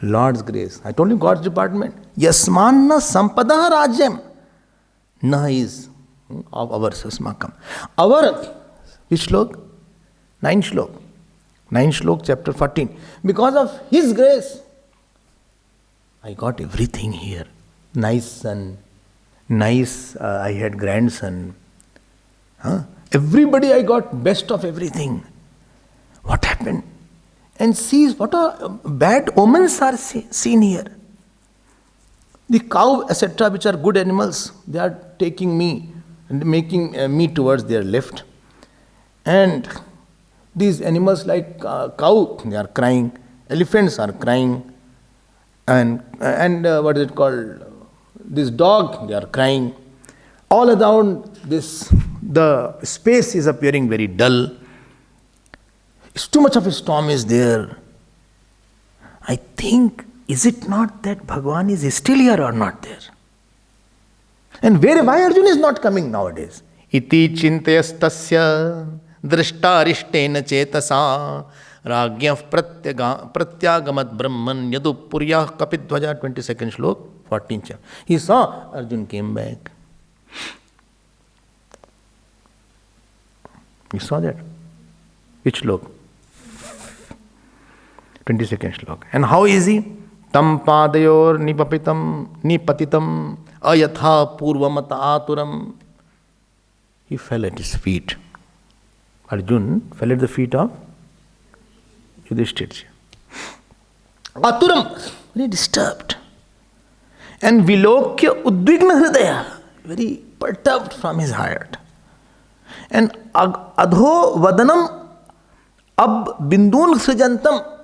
[SPEAKER 1] Lord's grace. I told you God's department. Yasmanna sampada rajyam. Na is of our sasmakam. Our, which shlok? 9 shlok. 9 shlok, chapter 14. Because of his grace, I got everything here. Nice son. Nice, I had grandson. Everybody I got best of everything. What happened? And see what bad omens are seen here. The cow, etc., which are good animals, they are taking me and making me towards their left. And these animals like cow, they are crying. Elephants are crying. And what is it called? This dog, they are crying. All around this, the space is appearing very dull. It's too much of a storm is there. I think, is it not that Bhagavan is still here or not there? And why Arjuna is not coming nowadays? Iti chintayastasya drishtarishtena chetasa ragyam pratyagamat brahman yadu puryah kapidvaja 22nd shlok, 14th chapter. He saw Arjuna came back. You saw that? Which shlok? 22nd shlok. And how is he? Tam padayor nipatitam ayatha purvamata aturam. He fell at his feet. Arjun fell at the feet of Yudhishthira. Aturam, very disturbed. And vilokya udvigna hridaya, very perturbed from his heart. And adho vadanam ab bindun srijantam.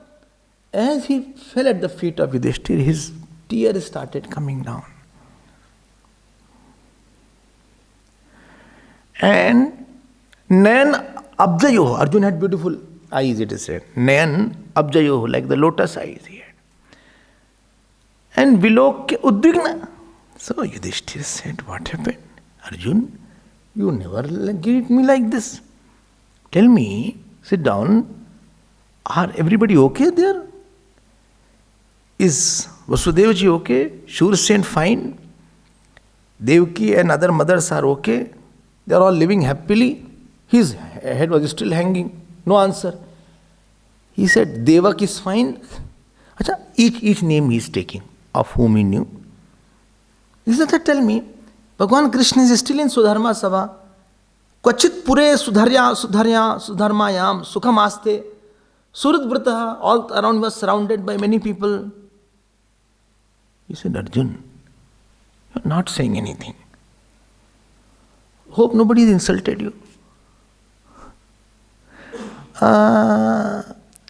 [SPEAKER 1] As he fell at the feet of Yudhishthira, his tears started coming down. And Nayan abjayoh, Arjuna had beautiful eyes, it is said. Nayan abjayoh, like the lotus eyes he had. And vilokya udvigna. So Yudhishthira said, what happened? Arjun, you never greet me like this. Tell me, sit down. Are everybody okay there? Is Vasudevji okay? Shursen fine? Devki and other mothers are okay? They are all living happily? His head was still hanging. No answer. He said, Devak is fine. Achha, each name he is taking, of whom he knew. He said, tell me, Bhagavan Krishna is still in Sudharma Sabha. Kvachit pure sudharmayam sukham aste Suratvrataha, all around was surrounded by many people. He said, Arjun, you're not saying anything. Hope nobody has insulted you.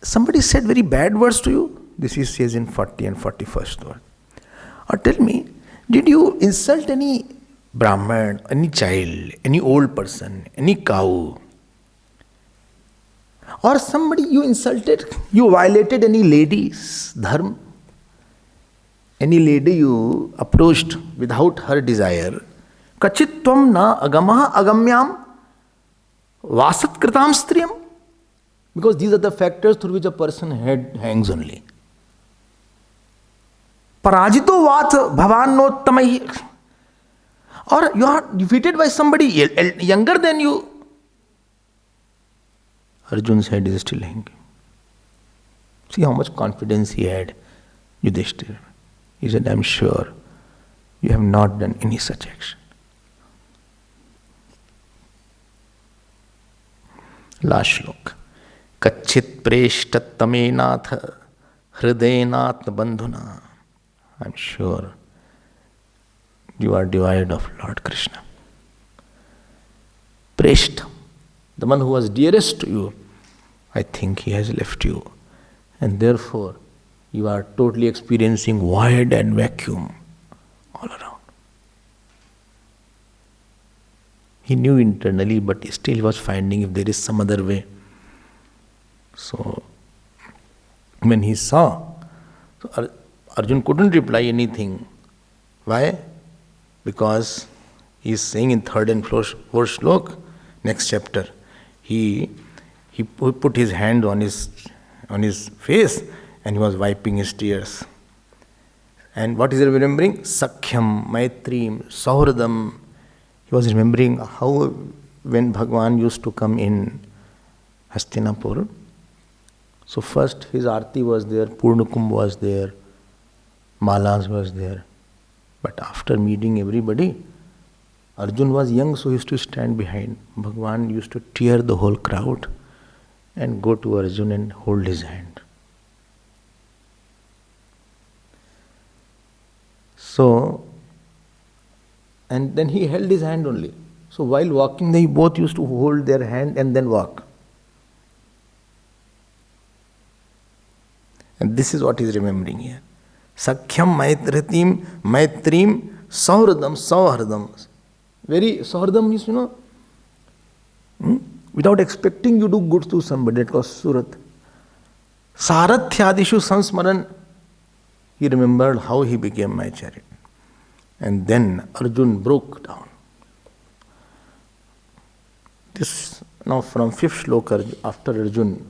[SPEAKER 1] Somebody said very bad words to you. This is says in 40 and 41st word. Or tell me, did you insult any Brahman, any child, any old person, any cow? Or somebody you insulted, you violated any lady's dharma? Any lady you approached without her desire? Kachit tvam na agamaha agamyam vasat kritam striyam. Because these are the factors through which a person's head hangs only. Parajito vat bhavanottamai. Or you are defeated by somebody younger than you. Arjun's head is still hanging. See how much confidence he had, Yudhishthira. He said, I'm sure you have not done any such action. Last shlok. Kachit preshtatamenath hridayenat bandhuna. I'm sure you are devoid of Lord Krishna. Preshta, the one who was dearest to you, I think he has left you. And therefore, you are totally experiencing void and vacuum all around. He knew internally, but still he was finding if there is some other way. So, when he saw, Arjun couldn't reply anything. Why? Because he is saying in 3rd and 4th shlok, next chapter, he put his hand on his face and he was wiping his tears. And what is he remembering? Sakhyam, Maitrim, Sauhradam. He was remembering how when Bhagavan used to come in Hastinapur. So first his Aarti was there, Purnakum was there, Malas was there. But after meeting everybody, Arjun was young, so he used to stand behind. Bhagavan used to tear the whole crowd and go to Arjun and hold his hand. So, and then he held his hand only. So while walking, they both used to hold their hand and then walk. And this is what he is remembering here. Sakhyam maitrim sauhradam. Very sauhradam means, without expecting you do good to somebody. That was Surat. Sarathyadishu sansmaran. He remembered how he became my chariot. And then Arjun broke down. This now from 5th shloka after Arjun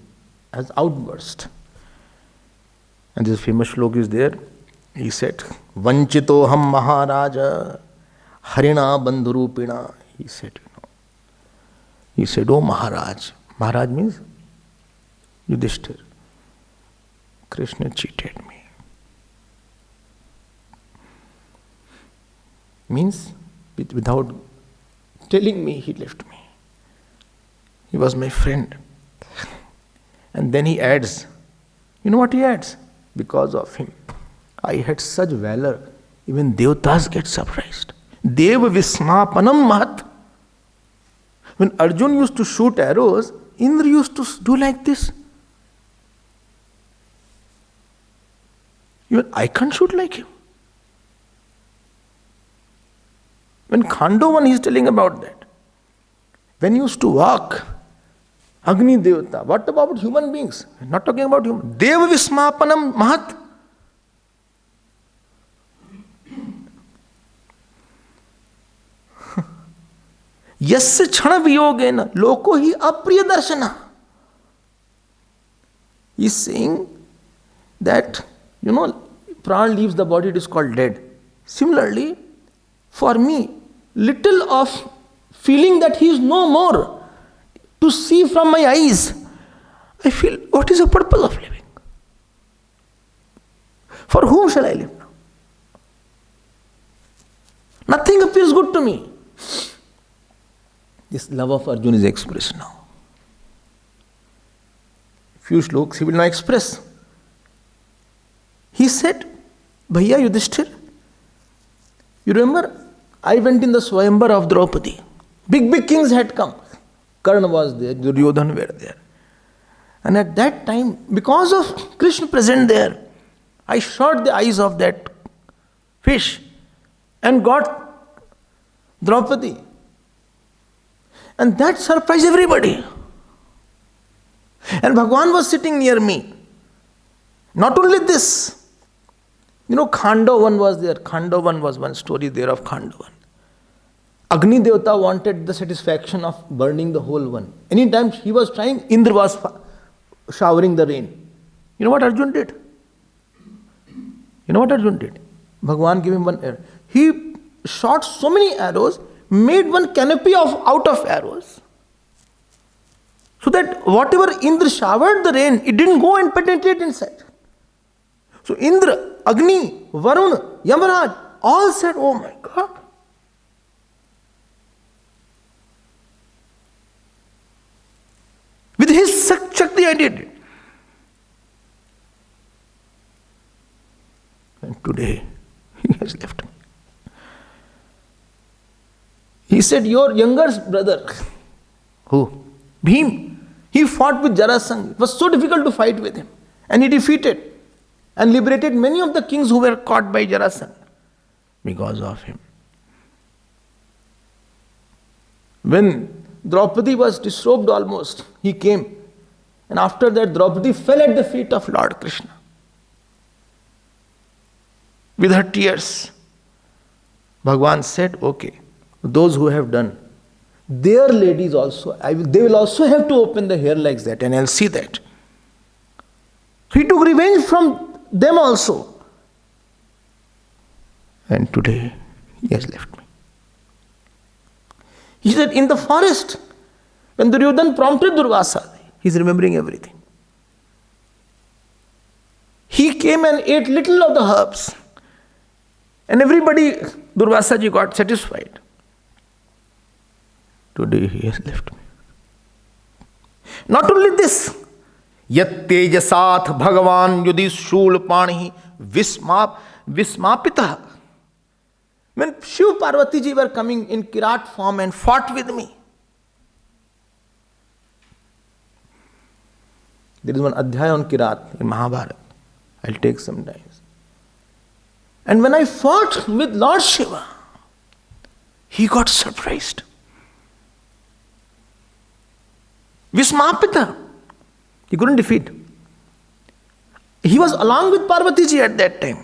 [SPEAKER 1] has outburst. And this famous shlok is there. He said, Vanchitoham Maharaja Harina Bandhurupina. He said, oh Maharaj. Maharaj means Yudhishthira. Krishna cheated me. Means without telling me, he left me. He was my friend. And then he adds, you know what he adds? Because of him, I had such valor, even Devatas get surprised. Deva Vismapanam Mahat. When Arjun used to shoot arrows, Indra used to do like this. Even I can't shoot like him. When Canto1 is telling about that, when he used to walk, Agni Devata, what about human beings? We're not talking about human. Deva Vismapanam Mahat. Yasya chhana viyogena loko hi apriya darshana. He's saying that, pran leaves the body, it is called dead. Similarly, for me, little of feeling that he is no more to see from my eyes, I feel, what is the purpose of living? For whom shall I live now? Nothing appears good to me. This love of Arjuna is expressed now. If few shlokas he will now express. He said, Bhaiya Yudhishthir, you remember, I went in the Swayambar of Draupadi. Big kings had come. Karna was there, Duryodhana were there. And at that time, because of Krishna present there, I shot the eyes of that fish and got Draupadi. And that surprised everybody. And Bhagwan was sitting near me. Not only this, Canto1 was there. Canto1 was one story there of Canto1. Agni Devata wanted the satisfaction of burning the whole one. Anytime he was trying, Indra was showering the rain. You know what Arjun did? Bhagwan gave him one arrow. He shot so many arrows, made one canopy out of arrows. So that whatever Indra showered the rain, it didn't go and penetrate inside. So Indra, Agni, Varun, Yamaraj, all said, oh my God. With his Shakti I did it. And today he has left me. He said, your younger brother, who? Bhim, he fought with Jarasandha. It was so difficult to fight with him. And he defeated and liberated many of the kings who were caught by Jarasandha because of him. When Draupadi was disrobed almost, he came. And after that, Draupadi fell at the feet of Lord Krishna. With her tears, Bhagwan said, okay, those who have done, their ladies also, they will also have to open the hair like that, and I'll see that. He took revenge from them also. And today, he has left me. He said, in the forest, when Duryodhana prompted Durvasa, he's remembering everything. He came and ate little of the herbs. And everybody, Durvasa ji got satisfied. Today he has left me. Not only this, Yat Tejasat Bhagavan Yudhishthul Panihi Vismapitah. When Shiv Parvati ji were coming in Kirat form and fought with me, there is one adhyaya on Kirat in Mahabharata. I'll take some time. And when I fought with Lord Shiva, he got surprised. Vismapita. He couldn't defeat. He was along with Parvati ji at that time.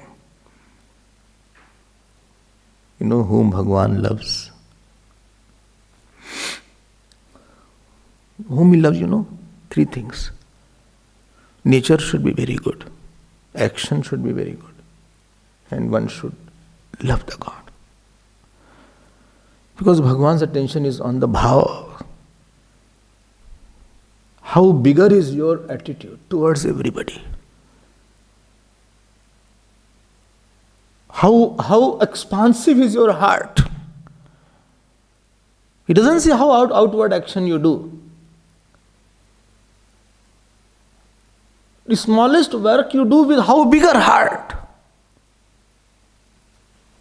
[SPEAKER 1] You know whom Bhagwan loves? Whom he loves, Three things. Nature should be very good. Action should be very good. And one should love the God. Because Bhagwan's attention is on the bhava. How bigger is your attitude towards everybody? How expansive is your heart? He doesn't say how outward action you do. The smallest work you do with how bigger heart.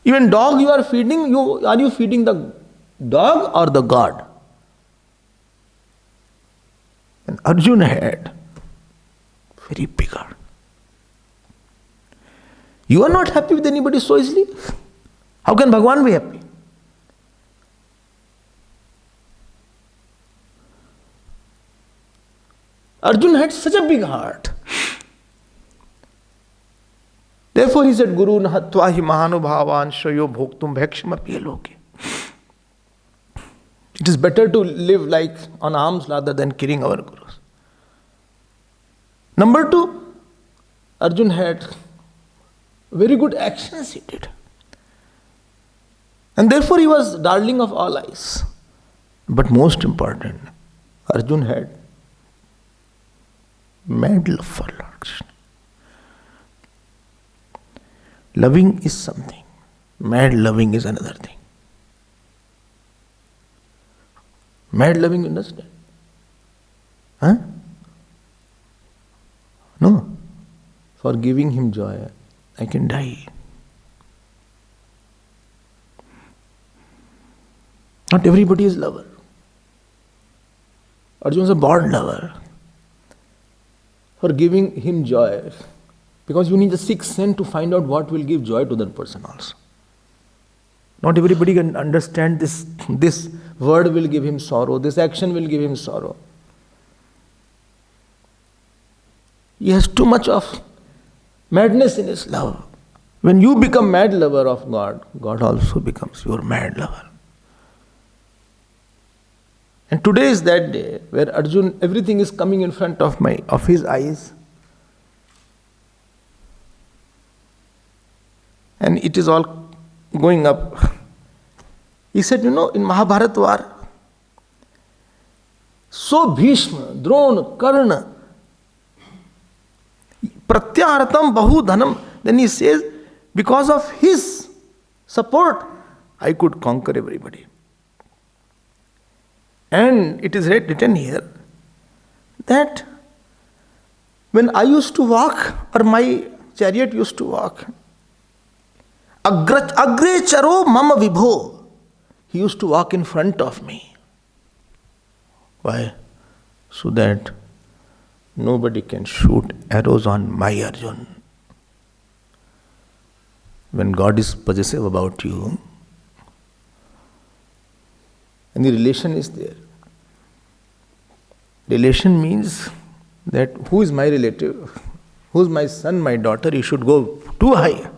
[SPEAKER 1] Even dog you are feeding, are you feeding the dog or the God? And Arjuna had very big heart. You are not happy with anybody so easily? How can Bhagwan be happy? Arjuna had such a big heart. Therefore he said, Guru nahatva hi mahanubhavan shayo bhoktum bhakshamapi loke. It is better to live like on alms rather than killing our gurus. Number two, Arjuna had very good actions he did. And therefore he was darling of all eyes. But most important, Arjuna had mad love for Lord Krishna. Loving is something. Mad loving is another thing. Mad loving, you understand? Huh? for giving him joy, I can die. Not everybody is lover. Arjuna is a born lover. For giving him joy, because you need the sixth sense to find out what will give joy to that person also. Not everybody can understand this word will give him sorrow, this action will give him sorrow. He has too much of madness in his love. When you become mad lover of God, God also becomes your mad lover. And today is that day where Arjuna, everything is coming in front of his eyes. And it is all going up. He said, in Mahabharata war, so Bhishma, Drona, Karna, Pratyaharatam Bahu Dhanam, then he says, because of his support, I could conquer everybody. And it is written here that when I used to walk, or my chariot used to walk, Agre charo mama vibho, he used to walk in front of me. Why? So that nobody can shoot arrows on my Arjuna. When God is possessive about you, and the relation is there. Relation means that who is my relative, who is my son, my daughter, he should go too high.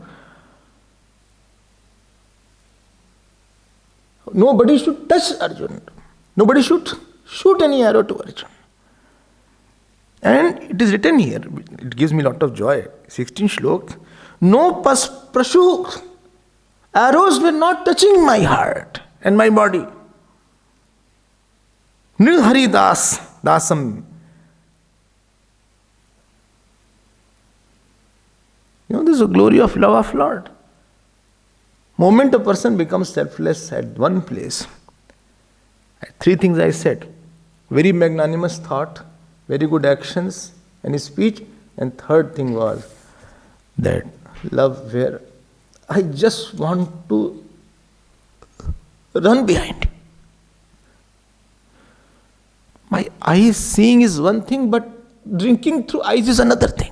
[SPEAKER 1] Nobody should touch Arjuna. Nobody should shoot any arrow to Arjuna. And it is written here, it gives me a lot of joy. 16 slok. No prashu, arrows were not touching my heart and my body. Nilhari dasam. This is the glory of love of Lord. Moment a person becomes selfless at one place. Three things I said. Very magnanimous thought, very good actions and speech. And third thing was that love where I just want to run behind. My eyes seeing is one thing, but drinking through eyes is another thing.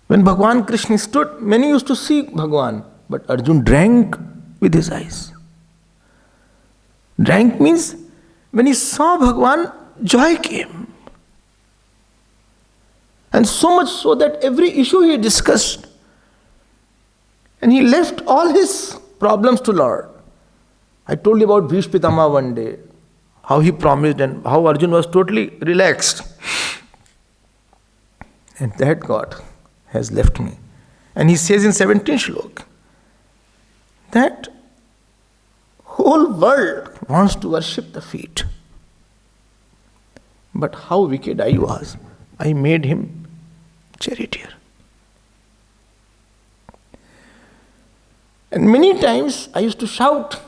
[SPEAKER 1] When Bhagavan Krishna stood, many used to see Bhagavan, but Arjuna drank with his eyes. Drank means when he saw Bhagavan, joy came. And so much so that every issue he discussed, and he left all his problems to Lord. I told you about Bhishma Pitama one day, how he promised and how Arjuna was totally relaxed. And that God has left me. And he says in 17th slok that whole world wants to worship the feet. But how wicked I was. I made him charioteer. And many times I used to shout,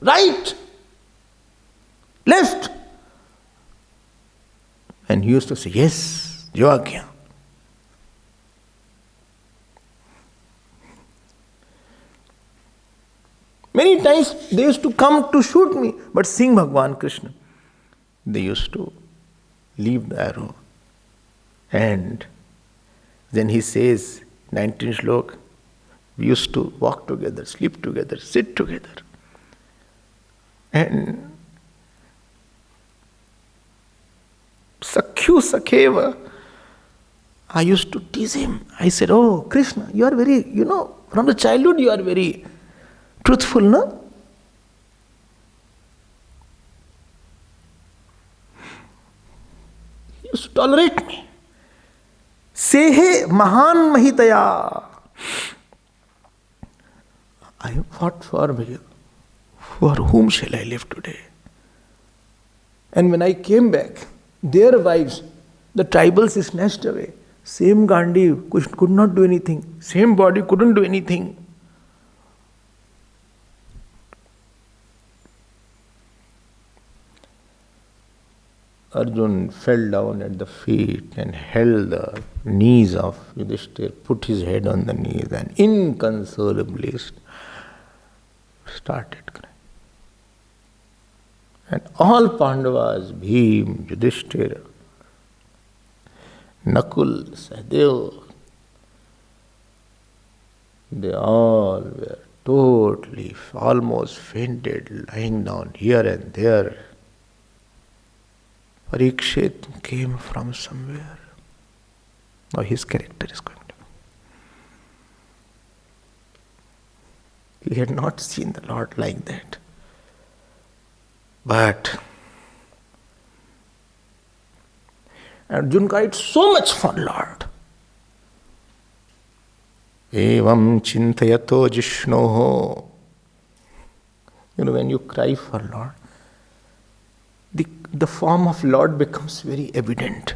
[SPEAKER 1] right, left. And he used to say, yes, jo agya. Many times they used to come to shoot me, but seeing Bhagavan Krishna, they used to leave the arrow. And then he says, 19th slok, we used to walk together, sleep together, sit together. And Sakhyu Sakheva, I used to tease him. I said, oh, Krishna, you are very, from the childhood you are very truthful, no? He used to tolerate me. Sehe Mahan Mahitaya. I fought for whom shall I live today? And when I came back, their wives, the tribals snatched away. Same Gandhi could not do anything. Same body couldn't do anything. Arjun fell down at the feet and held the knees of Yudhishthira, put his head on the knees and inconsolably started crying. And all Pandavas, Bhim, Yudhishthira, Nakul, Sahadeva, they all were totally, almost fainted, lying down here and there. Parikshit came from somewhere. Now his character is going to be. He had not seen the Lord like that. But Arjun cried so much for Lord. Evam chintayato jishnoho. When you cry for Lord, the form of Lord becomes very evident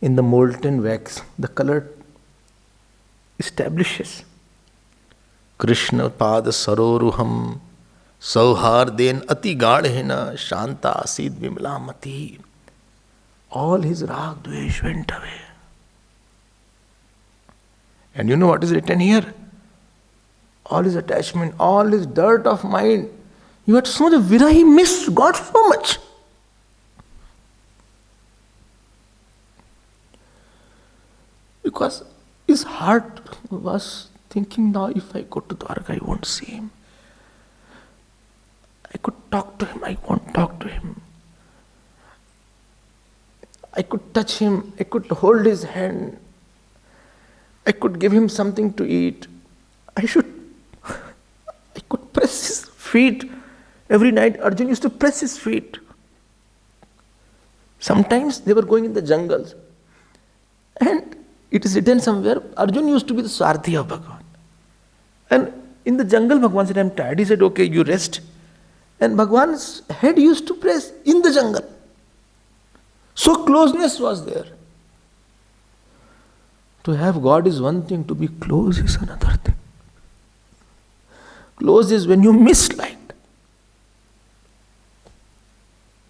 [SPEAKER 1] in the molten wax. The color establishes. Krishna pada saroruham sauharden ati gadhena shanta asid vimlamati. All his rag dvesh went away. And you know what is written here? All his attachment, all his dirt of mind. You had so much of vira, he missed God so much. Because his heart was thinking, now if I go to Dwarka, I won't see him. I could talk to him, I won't talk to him. I could touch him, I could hold his hand, I could give him something to eat. I could press his feet. Every night Arjun used to press his feet. Sometimes they were going in the jungles. And it is written somewhere, Arjun used to be the Swarthi of Bhagavan. And in the jungle, Bhagavan said, I'm tired. He said, okay, you rest. And Bhagavan's head used to press in the jungle. So closeness was there. To have God is one thing, to be close is another thing. Close is when you miss light.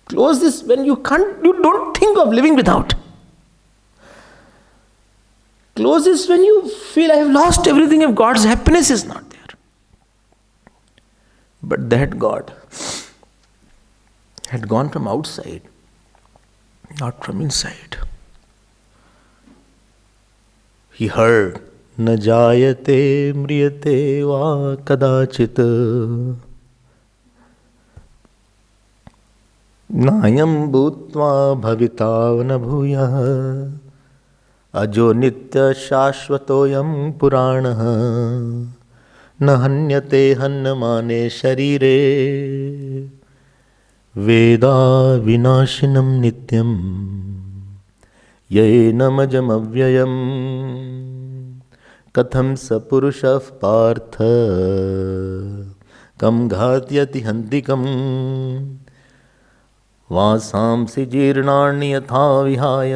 [SPEAKER 1] Close is when you don't think of living without. Close is when you feel I have lost everything if God's happiness is not there. But that God had gone from outside, not from inside. He heard, न जायते म्रियते वा कदाचित् नायं भूत्वा भविता न भूयः अजो नित्य शाश्वतोऽयं पुराणः न हन्यते हन्यमाने शरीरे वेदा विनाशिनं नित्यं येनमजमव्ययम् कथं स पुरुषः पार्थ कं घातयति हन्तिकम् वासांसि जीर्णानि यथा विहाय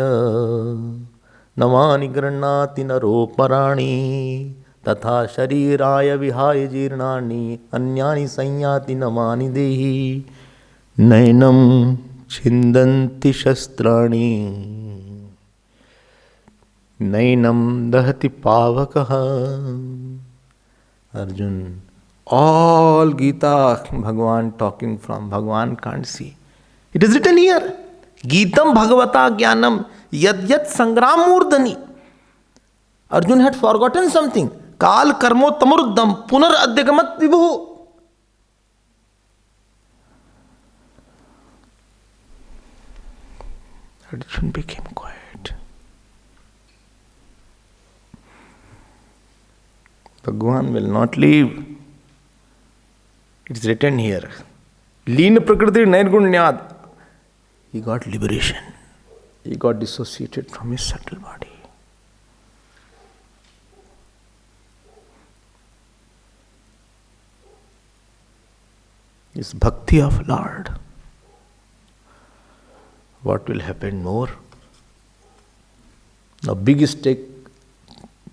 [SPEAKER 1] नवानि गृह्णाति नरोपराणि तथा शरीराय विहाय जीर्णानि अन्यानि संयाति नवानि देहि नैनं छिन्दन्ति शस्त्राणि नैनं दहति पावकः. Arjun, all Gita, Bhagavan talking from, Bhagavan can't see. It is written here, Gitam Bhagavata Jnanam Yad Yad Sangram Murdani. Arjun had forgotten something. Kal Karmo Tamuruddham Punar Adhyagamat Vibhu. Arjun became quiet. Bhagavan will not leave. It is written here. Leena Prakriti Nairgunyad. He got liberation. He got dissociated from his subtle body. This bhakti of Lord. What will happen more? The biggest step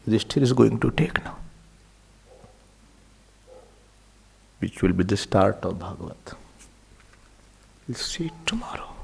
[SPEAKER 1] Yudhishthira is going to take now, which will be the start of Bhagavat. We'll see it tomorrow.